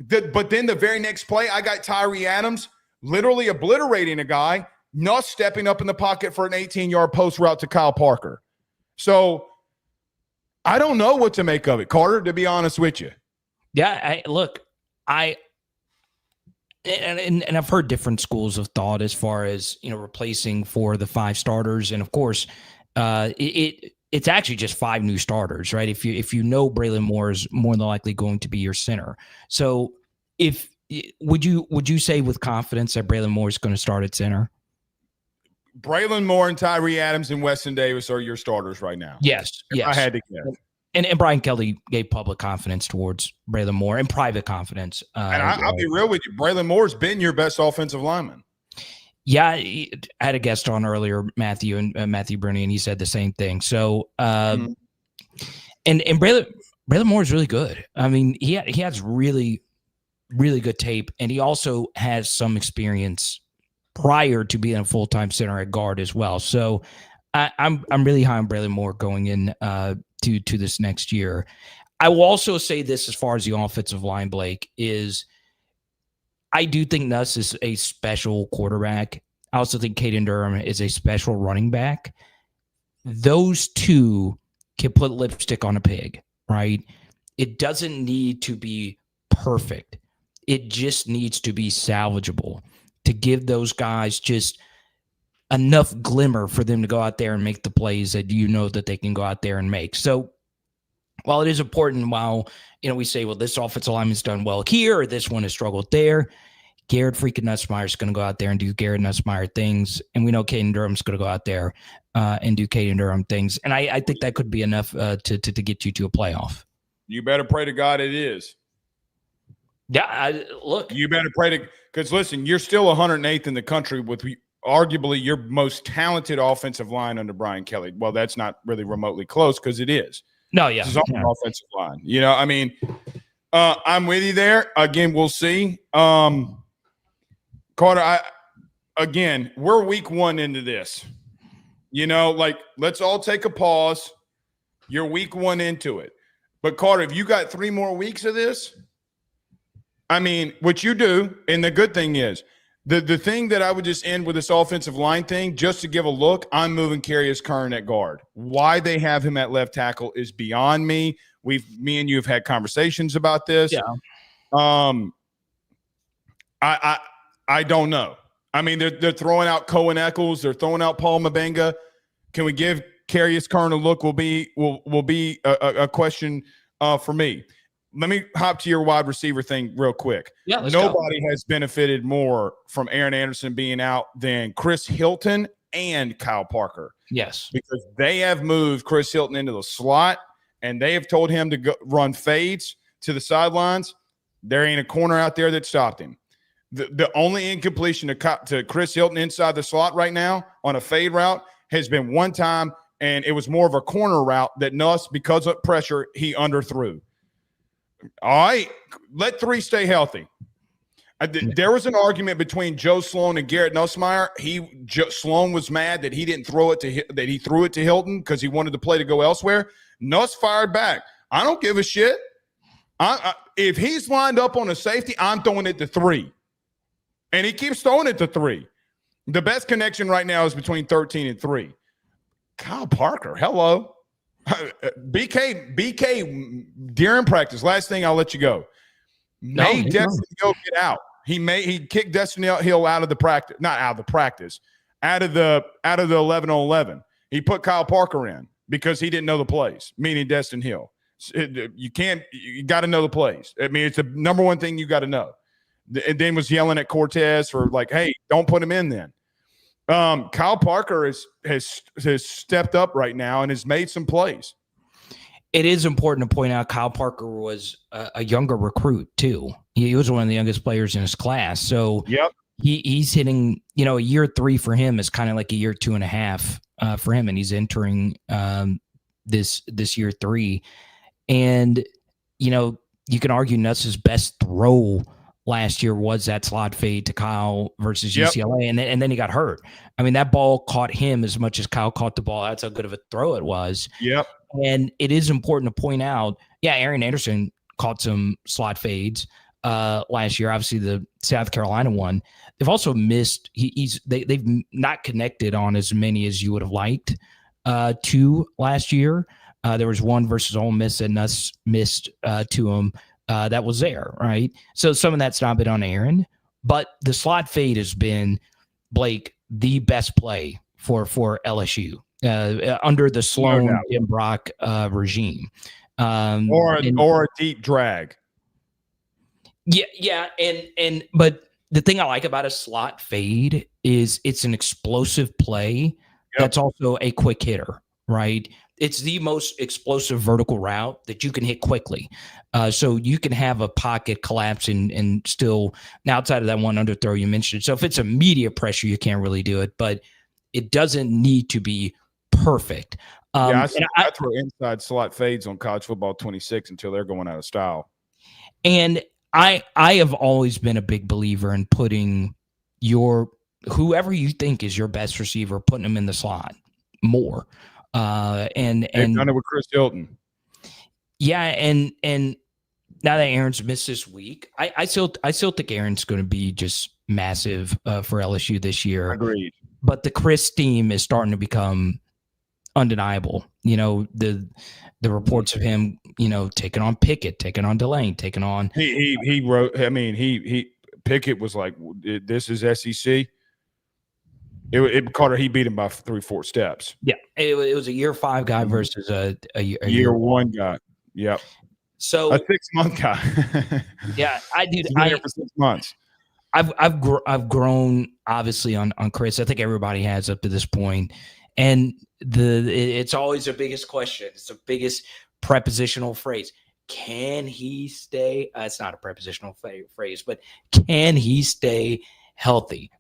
but then the very next play, I got Tyree Adams literally obliterating a guy, Nuss stepping up in the pocket for an 18-yard post route to Kyle Parker. So I don't know what to make of it, Carter, to be honest with you. Yeah, and I've heard different schools of thought as far as, replacing for the 5 starters. And of course, it's actually just 5 new starters, right? If Braylon Moore is more than likely going to be your center. So would you say with confidence that Braylon Moore is going to start at center? Braylon Moore and Tyree Adams and Weston Davis are your starters right now. Yes. I had to guess. And Brian Kelly gave public confidence towards Braylon Moore and private confidence. And I'll be real with you. Braylon Moore's been your best offensive lineman. Yeah, I had a guest on earlier, Matthew Bruni, and he said the same thing. So, and Braylon Moore is really good. I mean, he has really, really good tape, and he also has some experience prior to being a full-time center at guard as well. So, I'm really high on Braylon Moore going in to this next year. I will also say this as far as the offensive line, Blake, is I do think Nuss is a special quarterback. I also think Caden Durham is a special running back. Those two can put lipstick on a pig, right? It doesn't need to be perfect. It just needs to be salvageable to give those guys just enough glimmer for them to go out there and make the plays that you know that they can go out there and make. So while it is important, we say, well, this offensive lineman's done well here, or this one has struggled there, Garrett freaking Nussmeier is going to go out there and do Garrett Nussmeier things. And we know Caden Durham's going to go out there and do Caden Durham things. And I think that could be enough to get you to a playoff. You better pray to God it is. Yeah, look. You better pray to – because, listen, you're still 108th in the country with arguably your most talented offensive line under Brian Kelly. Well, that's not really remotely close because it is. No, yeah. This is on offensive line. I mean, I'm with you there. Again, we'll see. Carter, we're week 1 into this. Let's all take a pause. You're week 1 into it. But, Carter, if you got 3 more weeks of this, I mean, what you do, and the good thing is, the thing that I would just end with this offensive line thing, just to give a look, I'm moving Carius Kern at guard. Why they have him at left tackle is beyond me. Me and you have had conversations about this. Yeah. I don't know. I mean, they're throwing out Cohen Eccles. They're throwing out Paul Mabenga. Can we give Carius Kern a look? Will be a question for me. Let me hop to your wide receiver thing real quick. Yeah, Nobody has benefited more from Aaron Anderson being out than Chris Hilton and Kyle Parker. Yes. Because they have moved Chris Hilton into the slot, and they have told him to go run fades to the sidelines. There ain't a corner out there that stopped him. The only incompletion to Chris Hilton inside the slot right now on a fade route has been one time, and it was more of a corner route that Nuss, because of pressure, he underthrew. All right, let 3 stay healthy. There was an argument between Joe Sloan and Garrett Nussmeier. Sloan was mad that he didn't throw it that he threw it to Hilton because he wanted the play to go elsewhere. Nuss fired back. I don't give a shit. If he's lined up on a safety, I'm throwing it to 3. And he keeps throwing it to 3. The best connection right now is between 13 and 3. Kyle Parker, hello. BK during practice, last thing I'll let you go. Made Destin Hill get out. He kicked Destin Hill out of the practice, not out of the practice, out of the 11-on-11. He put Kyle Parker in because he didn't know the plays, meaning Destin Hill. You got to know the plays. I mean, it's the number one thing you got to know. And then was yelling at Cortez for like, hey, don't put him in then. Kyle Parker has stepped up right now and has made some plays. It is important to point out Kyle Parker was a younger recruit too. He was one of the youngest players in his class. So yep. He's hitting, a year 3 for him is kind of like a year 2.5 for him. And he's entering this year 3. And, you can argue Nuss's best throw last year was that slot fade to Kyle versus UCLA, and then he got hurt. I mean, that ball caught him as much as Kyle caught the ball. That's how good of a throw it was. Yep. And it is important to point out, Aaron Anderson caught some slot fades last year. Obviously, the South Carolina one. They've also missed. They've not connected on as many as you would have liked to last year. There was one versus Ole Miss that Nuss missed to him. That was there, right? So some of that's not been on Aaron, but the slot fade has been, Blake, the best play for LSU under the Sloan Jim Brock regime. Or a deep drag. Yeah, but the thing I like about a slot fade is it's an explosive play that's also a quick hitter, right? It's the most explosive vertical route that you can hit quickly. So you can have a pocket collapse and still, now outside of that one underthrow you mentioned. So if it's immediate pressure, you can't really do it, but it doesn't need to be perfect. I throw inside slot fades on College Football 26 until they're going out of style. And I have always been a big believer in putting whoever you think is your best receiver, putting them in the slot more. And done it with Chris Hilton. Yeah, and Now that Aaron's missed this week, I still think Aaron's going to be just massive for LSU this year. Agreed. But the Chris team is starting to become undeniable. The reports of him, taking on Pickett, taking on Delane, taking on. He wrote. I mean, he Pickett was like, "This is SEC." Carter, he beat him by 3-4 steps. Yeah, it was a year 5 guy versus a year 1 guy. Yep. So a 6-month guy. Yeah, I did. For 6 months. I've grown obviously on Chris. I think everybody has up to this point, and it's always the biggest question. It's the biggest prepositional phrase. Can he stay? It's not a prepositional phrase, but can he stay healthy?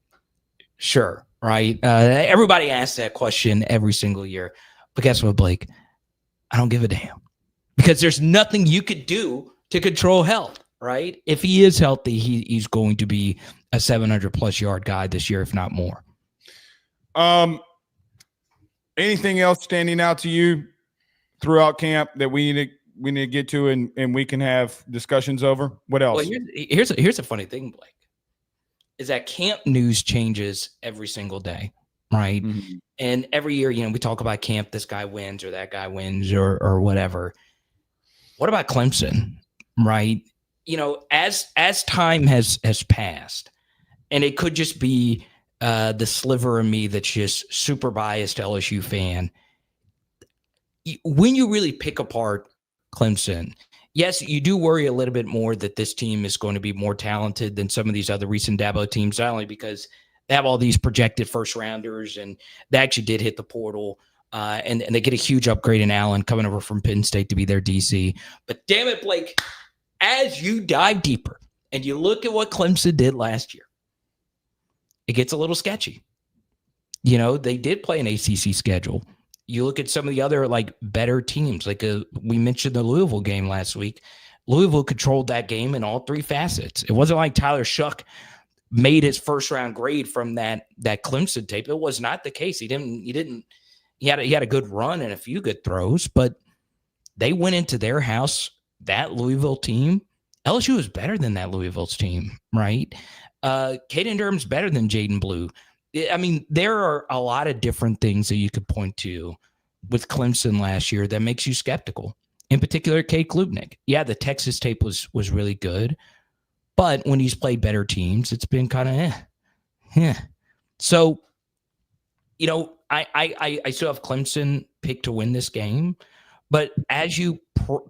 Sure, right? Everybody asks that question every single year, but guess what, Blake? I don't give a damn, because there's nothing you could do to control health. Right? If he is healthy, he's going to be a 700+ yard guy this year, if not more. Anything else standing out to you throughout camp that we need to get to and we can have discussions over? What else? Well, here's a funny thing, Blake, is that camp news changes every single day, right? Mm-hmm. And every year, we talk about camp. This guy wins or that guy wins or whatever. What about Clemson, right? As time has passed, and it could just be the sliver of me that's just super biased LSU fan. When you really pick apart Clemson, yes, you do worry a little bit more that this team is going to be more talented than some of these other recent Dabo teams, not only because they have all these projected first rounders and they actually did hit the portal, and they get a huge upgrade in Allen coming over from Penn State to be their DC. But damn it, Blake, as you dive deeper and you look at what Clemson did last year, it gets a little sketchy. They did play an ACC schedule. You look at some of the other better teams, we mentioned the Louisville game last week. Louisville controlled that game in all 3 facets. It wasn't like Tyler Shuck made his first round grade from that Clemson tape. It was not the case. He had a good run and a few good throws, but they went into their house. That Louisville team, LSU is better than that Louisville's team, right? Caden Durham's better than Jaden Blue. I mean, there are a lot of different things that you could point to with Clemson last year that makes you skeptical. In particular, Cade Klubnik. Yeah, the Texas tape was really good, but when he's played better teams, it's been kind of So, I still have Clemson picked to win this game. But as you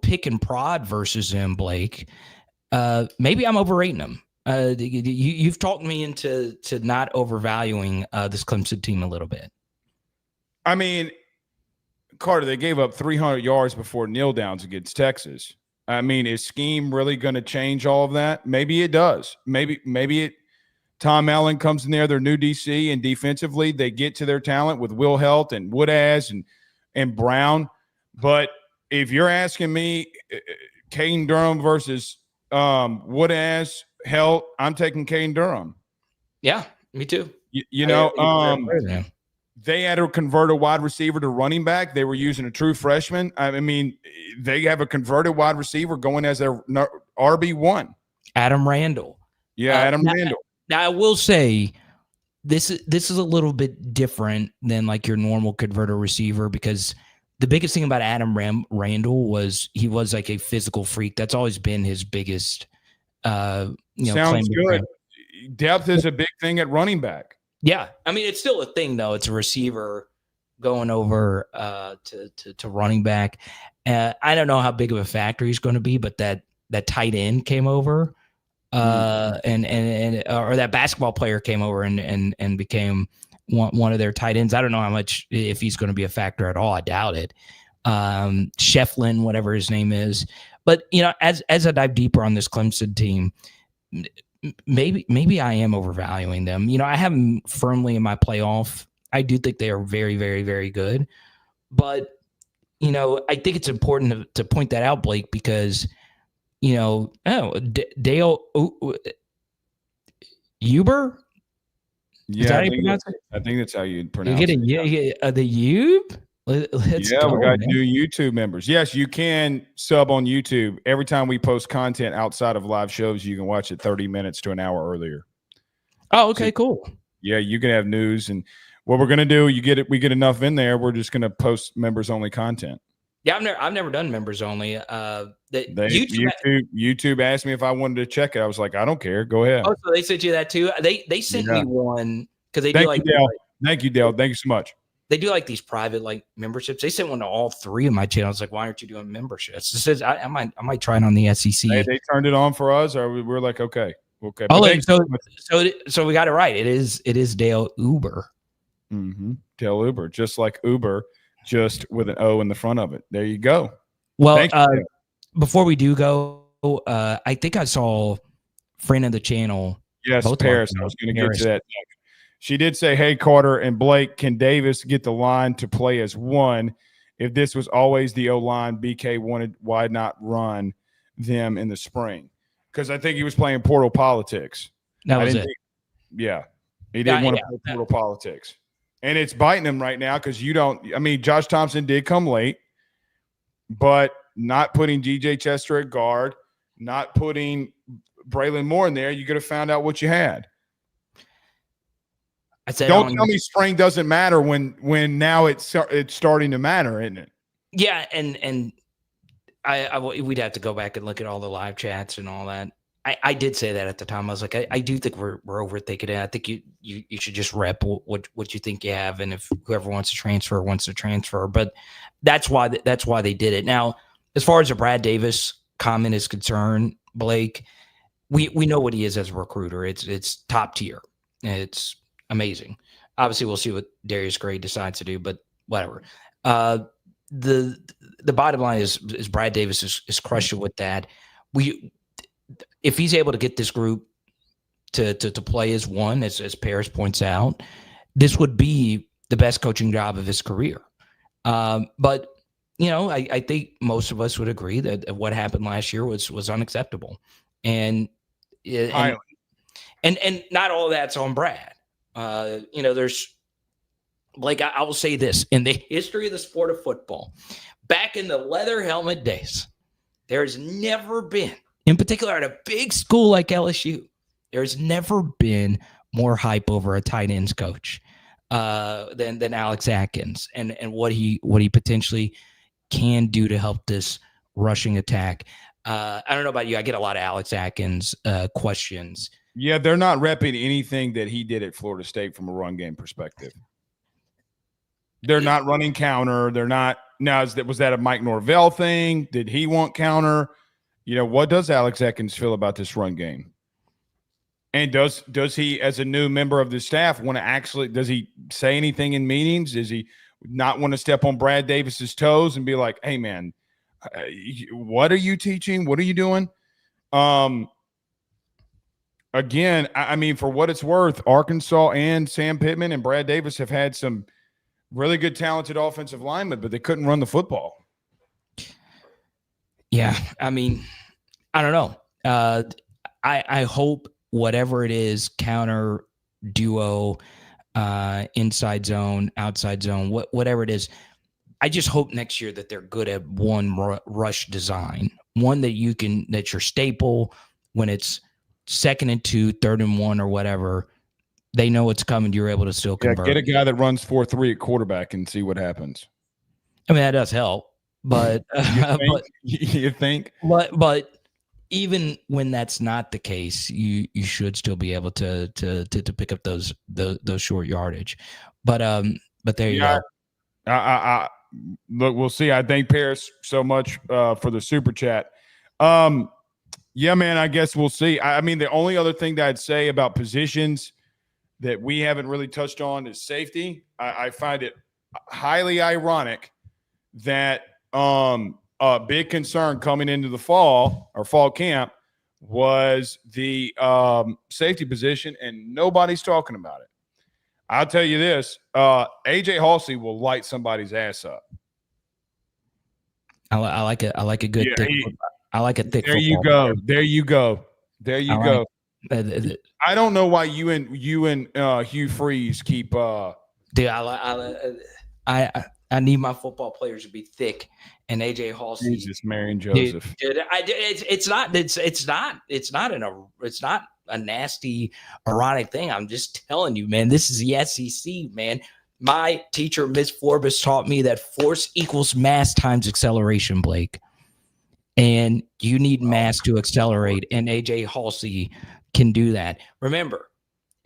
pick and prod versus him, Blake, maybe I'm overrating him. You've talked me into not overvaluing this Clemson team a little bit. I mean, Carter, they gave up 300 yards before kneel downs against Texas. I mean, is scheme really going to change all of that? Maybe it does. Maybe Tom Allen comes in there, their new DC, and defensively they get to their talent with Will Helt and Woodaz and Brown. But if you're asking me, Caden Durham versus Woodaz, Helt, I'm taking Caden Durham. Yeah, me too. They had to convert a wide receiver to running back. They were using a true freshman. I mean, they have a converted wide receiver going as their RB1. Adam Randall. Yeah, Adam Randall. Now, I will say this is a little bit different than your normal converter receiver, because the biggest thing about Adam Randall was he was a physical freak. That's always been his biggest Sounds good. Depth is a big thing at running back. Yeah. I mean, it's still a thing, though. It's a receiver going over to running back. I don't know how big of a factor he's going to be, but that tight end came over or that basketball player came over and became one of their tight ends. I don't know how much, if he's going to be a factor at all. I doubt it. Shefflin, whatever his name is. But, as I dive deeper on this Clemson team, maybe I am overvaluing them. I have them firmly in my playoff. I do think they are very, very, very good. But, I think it's important to point that out, Blake, because, Dale Huber? Yeah, I think that's how you pronounce it. The Ube? Let's Yeah, go, we got man. new YouTube members. Yes, you can sub on YouTube. Every time we post content outside of live shows, you can watch it 30 minutes to an hour earlier. Oh, So, okay, cool. yeah, you can have news. And what we're going to do, we get enough in there, we're just going to post members only content. Yeah, I've never done members only. YouTube asked me if I wanted to check it. I was like, I don't care. Go ahead. Oh, so they sent you that too. They sent me one because they do like. Thank you, Dale. Thank you so much. They do like these private like memberships. They sent one to all three of my channels. Like, why aren't you doing memberships? It says I might try it on the SEC. They turned it on for us, or we're like, okay. Oh, so we got it right. It is Dale Uber. Mm-hmm. Dale Uber, just like Uber, just with an O in the front of it. There you go. Well, before we do go, I think I saw friend of the channel. Yes, Paris. I was going to get to that. She did say, hey, Carter and Blake, can Davis get the line to play as one? If this was always the O-line BK wanted, why not run them in the spring? Because I think he was playing portal politics. That was it. He didn't want to play portal politics. And it's biting him right now because Josh Thompson did come late, but not putting DJ Chester at guard, not putting Braylon Moore in there, you could have found out what you had. I said, don't tell me spring doesn't matter when now it's starting to matter, isn't it? Yeah, and we'd have to go back and look at all the live chats and all that. I did say that at the time. I was like, I do think we're overthinking it. I think you should just rep what you think you have, and if whoever wants to transfer. But that's why they did it. Now, as far as the Brad Davis comment is concerned, Blake, we know what he is as a recruiter. It's top tier. It's amazing. Obviously, we'll see what Darius Gray decides to do, but whatever. The bottom line is Brad Davis is crushing with that. If he's able to get this group to play as one, as Paris points out, this would be the best coaching job of his career. But I think most of us would agree that what happened last year was unacceptable, and not all of that's on Brad. There's like I will say this: in the history of the sport of football, back in the leather helmet days, there's never been, in particular at a big school like LSU, there's never been more hype over a tight ends coach than Alex Atkins and what he potentially can do to help this rushing attack. I don't know about you. I get a lot of Alex Atkins questions. Yeah, they're not repping anything that he did at Florida State from a run game perspective. They're not running counter. They're not. Now, was that a Mike Norvell thing? Did he want counter? What does Alex Atkins feel about this run game? And does he, as a new member of the staff, want to does he say anything in meetings? Does he not want to step on Brad Davis's toes and be like, hey, man, what are you teaching? What are you doing? Again, for what it's worth, Arkansas and Sam Pittman and Brad Davis have had some really good, talented offensive linemen, but they couldn't run the football. Yeah, I don't know. I hope whatever it is, counter, duo, inside zone, outside zone, whatever it is, I just hope next year that they're good at one rush design, one that's your staple when it's 2nd and 2, 3rd and 1, or whatever. They know it's coming. You're able to still convert. Get a guy that runs 4-3 at quarterback and see what happens. That does help, but you think? But even when that's not the case, you should still be able to pick up those short yardage. But there you go. Look, we'll see. I thank Paris so much for the super chat. Yeah, man, I guess we'll see. The only other thing that I'd say about positions that we haven't really touched on is safety. I find it highly ironic that a big concern coming into the fall camp was the safety position, and nobody's talking about it. I'll tell you this, AJ Halsey will light somebody's ass up. I like it. I like a good thick. I like a thick. There you go. There you go. There you go. I don't know why you and Hugh Freeze keep. Dude, I I need my football players to be thick. And AJ Halsey, Jesus, Mary and Joseph. It's not a nasty erotic thing. I'm just telling you, man. This is the SEC, man. My teacher, Miss Forbes, taught me that force equals mass times acceleration, Blake. And you need mass to accelerate, and AJ Halsey can do that. Remember,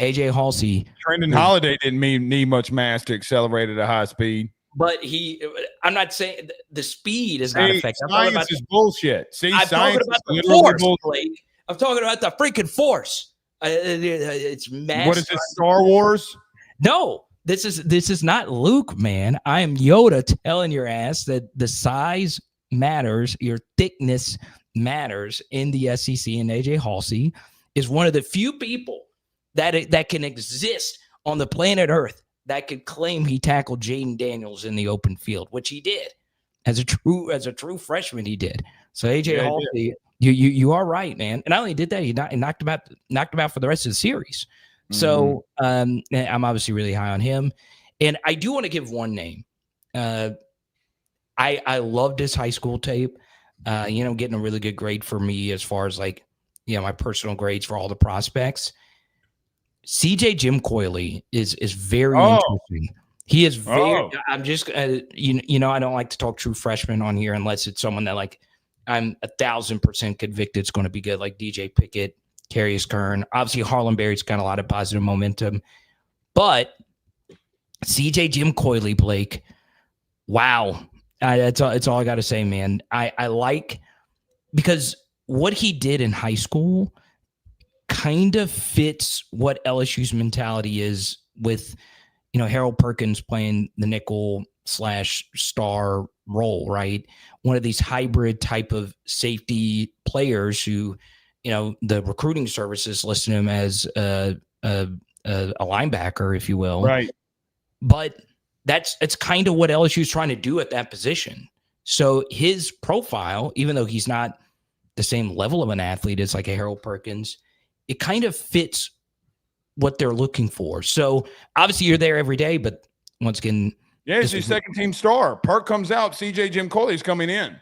AJ Halsey. Trendon Holiday didn't need much mass to accelerate at a high speed. But I'm not saying the speed is not effective. Science is bullshit. See, I'm talking about the force, Blake. I'm talking about the freaking force. It's mass. What is this, Star Wars? No, this is not Luke, man. I am Yoda telling your ass that the size matters, your thickness matters in the SEC, and AJ Halsey is one of the few people that can exist on the planet Earth that could claim he tackled Jaden Daniels in the open field, which he did. As a true freshman, he did. So AJ Halsey, you are right, man. And not only did that, he knocked him out for the rest of the series. Mm-hmm. So I'm obviously really high on him. And I do want to give one name. I loved his high school tape. Getting a really good grade for me as far as my personal grades for all the prospects. CJ Jim Coyley is very interesting. He is very. I'm just I don't like to talk true freshmen on here unless it's someone that I'm 1,000% convicted it's going to be good, like DJ Pickett, Carius Kern. Obviously, Harlan Berry's got a lot of positive momentum, but CJ Jim Coyley, Blake, wow. That's all I got to say, man. I like, because what he did in high school kind of fits what LSU's mentality is with, Harold Perkins playing the nickel / star role, right? One of these hybrid type of safety players who, the recruiting services listed him as a linebacker, if you will. Right. But it's kind of what LSU is trying to do at that position. So his profile, even though he's not the same level of an athlete as like a Harold Perkins, it kind of fits what they're looking for. So obviously you're there every day, but once again, he's your second team star. Perk comes out, CJ Jim Coyley's coming in.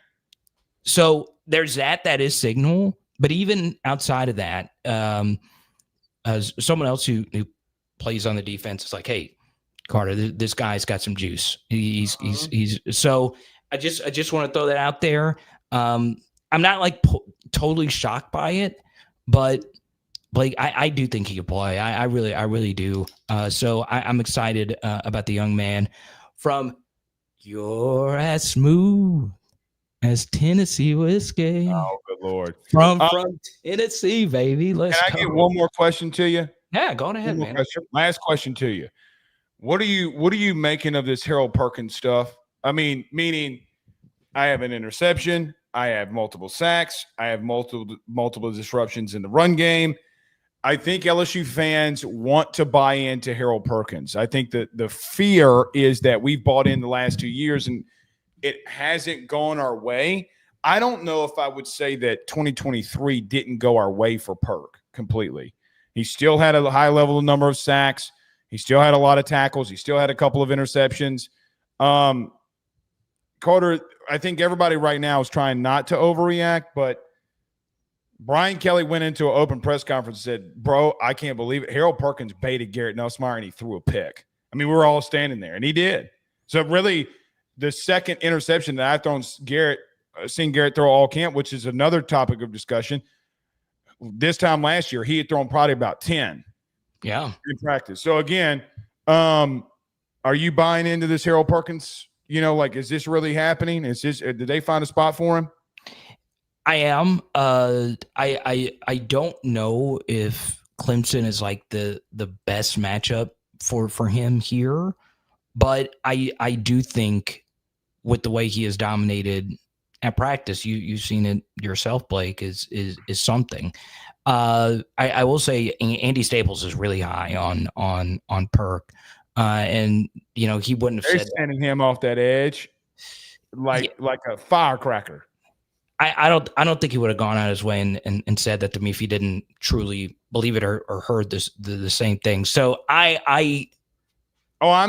So there's that is signal. But even outside of that, as someone else who plays on the defense is like, hey, Carter, this guy's got some juice. He's so I just want to throw that out there. I'm not totally shocked by it, but I do think he could play. I really do. So I'm excited about the young man from You're as smooth as Tennessee whiskey. Oh, good Lord. From Tennessee, baby. Can I get one more question to you? Yeah, go ahead, man. Last question to you. What are you making of this Harold Perkins stuff? I mean, meaning I have an interception, I have multiple sacks, I have multiple disruptions in the run game. I think LSU fans want to buy into Harold Perkins. I think that the fear is that we've bought in the last 2 years and it hasn't gone our way. I don't know if I would say that 2023 didn't go our way for Perk completely. He still had a high level number of sacks. He still had a lot of tackles. He still had a couple of interceptions. Carter, I think everybody right now is trying not to overreact, but Brian Kelly went into an open press conference and said, bro, I can't believe it. Harold Perkins baited Garrett Nussmeier and he threw a pick. I mean, we were all standing there, and he did. So really, the second interception that I've seen Garrett throw all camp, which is another topic of discussion. This time last year, he had thrown probably about 10. Yeah. In practice. So again, are you buying into this Harold Perkins? Is this really happening? Did they find a spot for him? I am. I don't know if Clemson is the best matchup for him here, but I do think with the way he has dominated at practice, you've seen it yourself, Blake, is something. I will say Andy Staples is really high on Perk, and he wouldn't have said sending him off that edge like a firecracker. I don't think he would have gone out his way and said that to me if he didn't truly believe it or heard the same thing. So I'm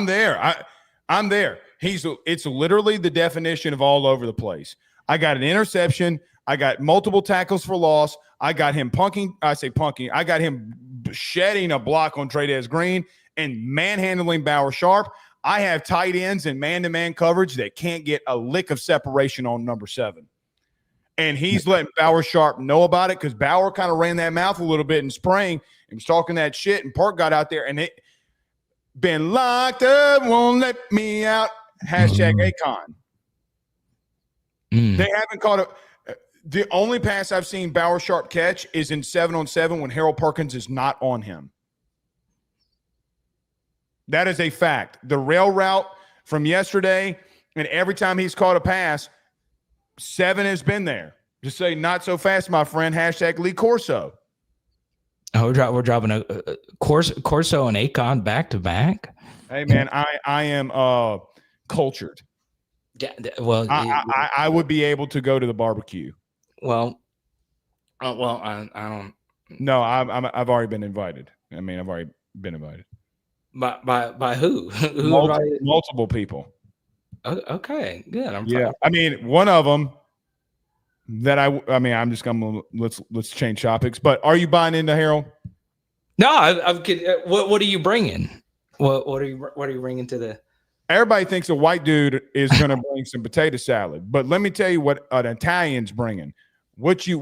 there. I'm there. It's literally the definition of all over the place. I got an interception. I got multiple tackles for loss. I got him punking. I got him shedding a block on Trey'Dez Green and manhandling Bauer Sharp. I have tight ends and man-to-man coverage that can't get a lick of separation on number 7. And he's letting Bauer Sharp know about it because Bauer kind of ran that mouth a little bit in spring and was talking that shit. And Park got out there and it been locked up, won't let me out. Hashtag Akon. They haven't caught a. The only pass I've seen Bauer Sharp catch is in 7-on-7 when Harold Perkins is not on him. That is a fact. The rail route from yesterday, and every time he's caught a pass, 7 has been there. Just say, not so fast, my friend. Hashtag Lee Corso. Oh, we're dropping a Corso and Akon back to back. Hey, man, I am cultured. Yeah, well, I would be able to go to the barbecue. Well, I don't. No, I've already been invited. I mean, I've already been invited. By who? Multiple people. Okay, good. I'm yeah. I mean, one of them that I'm just gonna let's change topics. But are you buying into Harold? No, I'm kidding. What are you bringing? What are you bringing to the? Everybody thinks a white dude is going to bring some potato salad, but let me tell you what an Italian's bringing. What you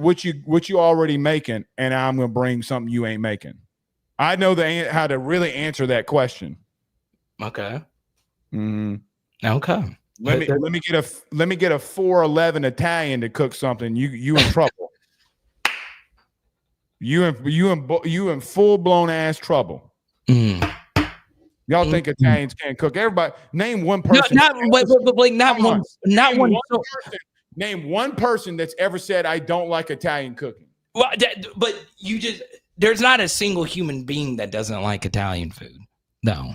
already making, and I'm going to bring something you ain't making. I know how to really answer that question. Okay. Mm-hmm. Okay. Let me get a 4'11" Italian to cook something. You in trouble. You in full blown ass trouble. Mm. Y'all think Italians can't cook? Everybody, name one person. Name one person that's ever said I don't like Italian cooking. Well, but there's not a single human being that doesn't like Italian food. No,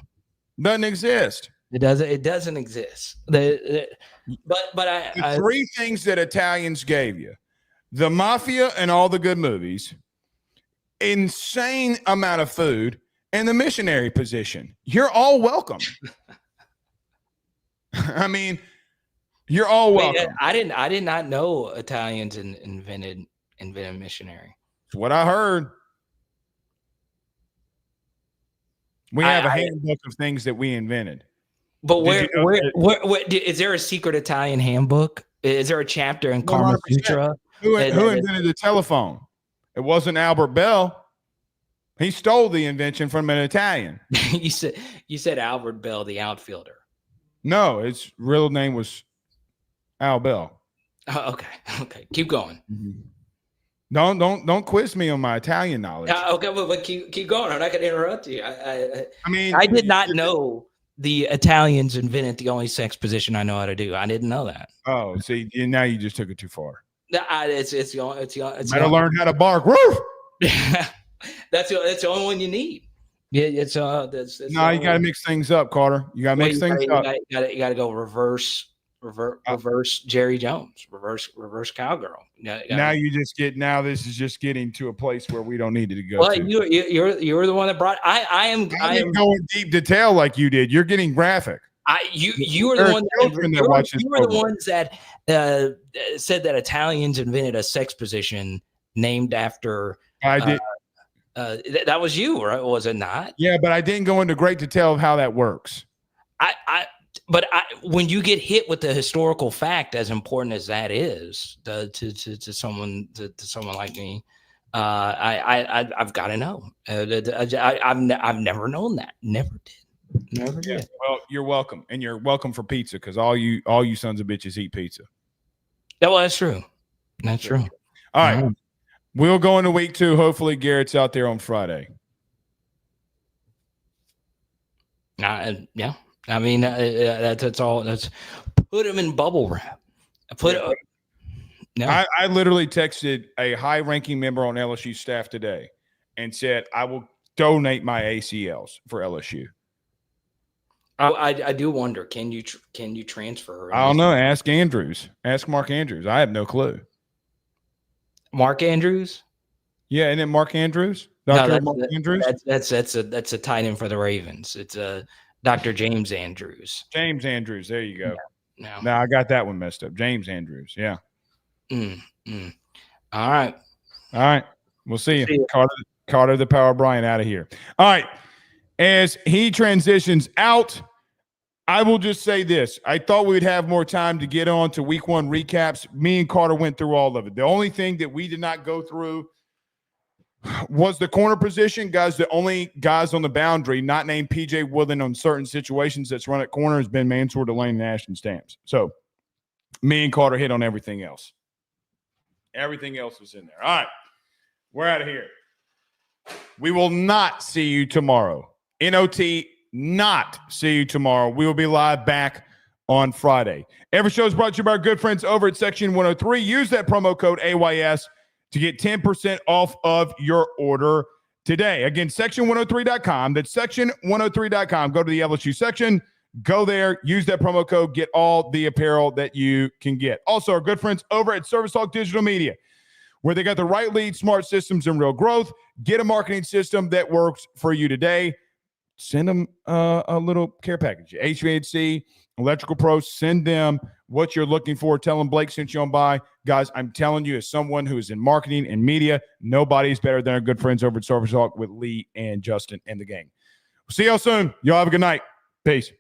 doesn't exist. It doesn't exist. But I 3 things that Italians gave you: the mafia and all the good movies, insane amount of food, and the missionary position. You're all welcome. I mean, you're all welcome. I did not know Italians invented missionary. That's what I heard. We have a handbook of things that we invented. But where is there a secret Italian handbook? Is there a chapter in Kama Sutra? Who invented the telephone? It wasn't Albert Bell. He stole the invention from an Italian. you said Albert Bell, the outfielder. No, his real name was Al Bell. Oh, okay. Keep going. Mm-hmm. Don't quiz me on my Italian knowledge. Okay, but keep going. I'm not going to interrupt you. I did not know the Italians invented the only sex position I know how to do. I didn't know that. Oh, see, now you just took it too far. It's better learn how to bark. Woo! That's the only one you need. Yeah, it's that's no, you got to mix things up, Carter. You got to mix things up. You got to go reverse Jerry Jones, reverse cowgirl. Now this is just getting to a place where we don't need it to go. Well, you're the one that brought. I am going deep detail like you did. You're getting graphic. You were the one you were the ones that said that Italians invented a sex position named after. I did. That was you, right? Was it not? Yeah, but I didn't go into great detail of how that works. But when you get hit with the historical fact, as important as that is to someone like me, I've got to know. I've never known that. Never did. Yeah, well, you're welcome, and you're welcome for pizza because all you sons of bitches eat pizza. Yeah, well, that's true. That's true. All right. We'll go into week 2. Hopefully, Garrett's out there on Friday. Yeah. I mean, that's all. That's put him in bubble wrap. I literally texted a high-ranking member on LSU staff today and said, I will donate my ACLs for LSU. I do wonder, can you transfer? I don't know. Ask Andrews. Ask Mark Andrews. I have no clue. Mark Andrews? Yeah, isn't it Mark Andrews? Dr. Mark Andrews? That's a tight end for the Ravens. It's Dr. James Andrews. James Andrews. There you go. No. No, I got that one messed up. James Andrews. Yeah. All right. All right. We'll see you. Carter the Power Bryant out of here. All right. As he transitions out, I will just say this. I thought we'd have more time to get on to week 1 recaps. Me and Carter went through all of it. The only thing that we did not go through was the corner position. Guys, the only guys on the boundary not named P.J. Woodland on certain situations that's run at corner has been Mansour, Delane, and Ashton Stamps. So me and Carter hit on everything else. Everything else was in there. All right. We're out of here. We will not see you tomorrow. NOT, not see you tomorrow. We will be live back on Friday. Every show is brought to you by our good friends over at Section 103. Use that promo code AYS to get 10% off of your order today. Again, section103.com. That's section103.com. Go to the LSU section. Go there. Use that promo code. Get all the apparel that you can get. Also, our good friends over at Service Talk Digital Media, where they got the right lead, smart systems, and real growth. Get a marketing system that works for you today. Send them a little care package. HVAC, Electrical Pros, send them what you're looking for. Tell them Blake sent you on by. Guys, I'm telling you, as someone who is in marketing and media, nobody's better than our good friends over at Service Talk with Lee and Justin and the gang. See y'all soon. Y'all have a good night. Peace.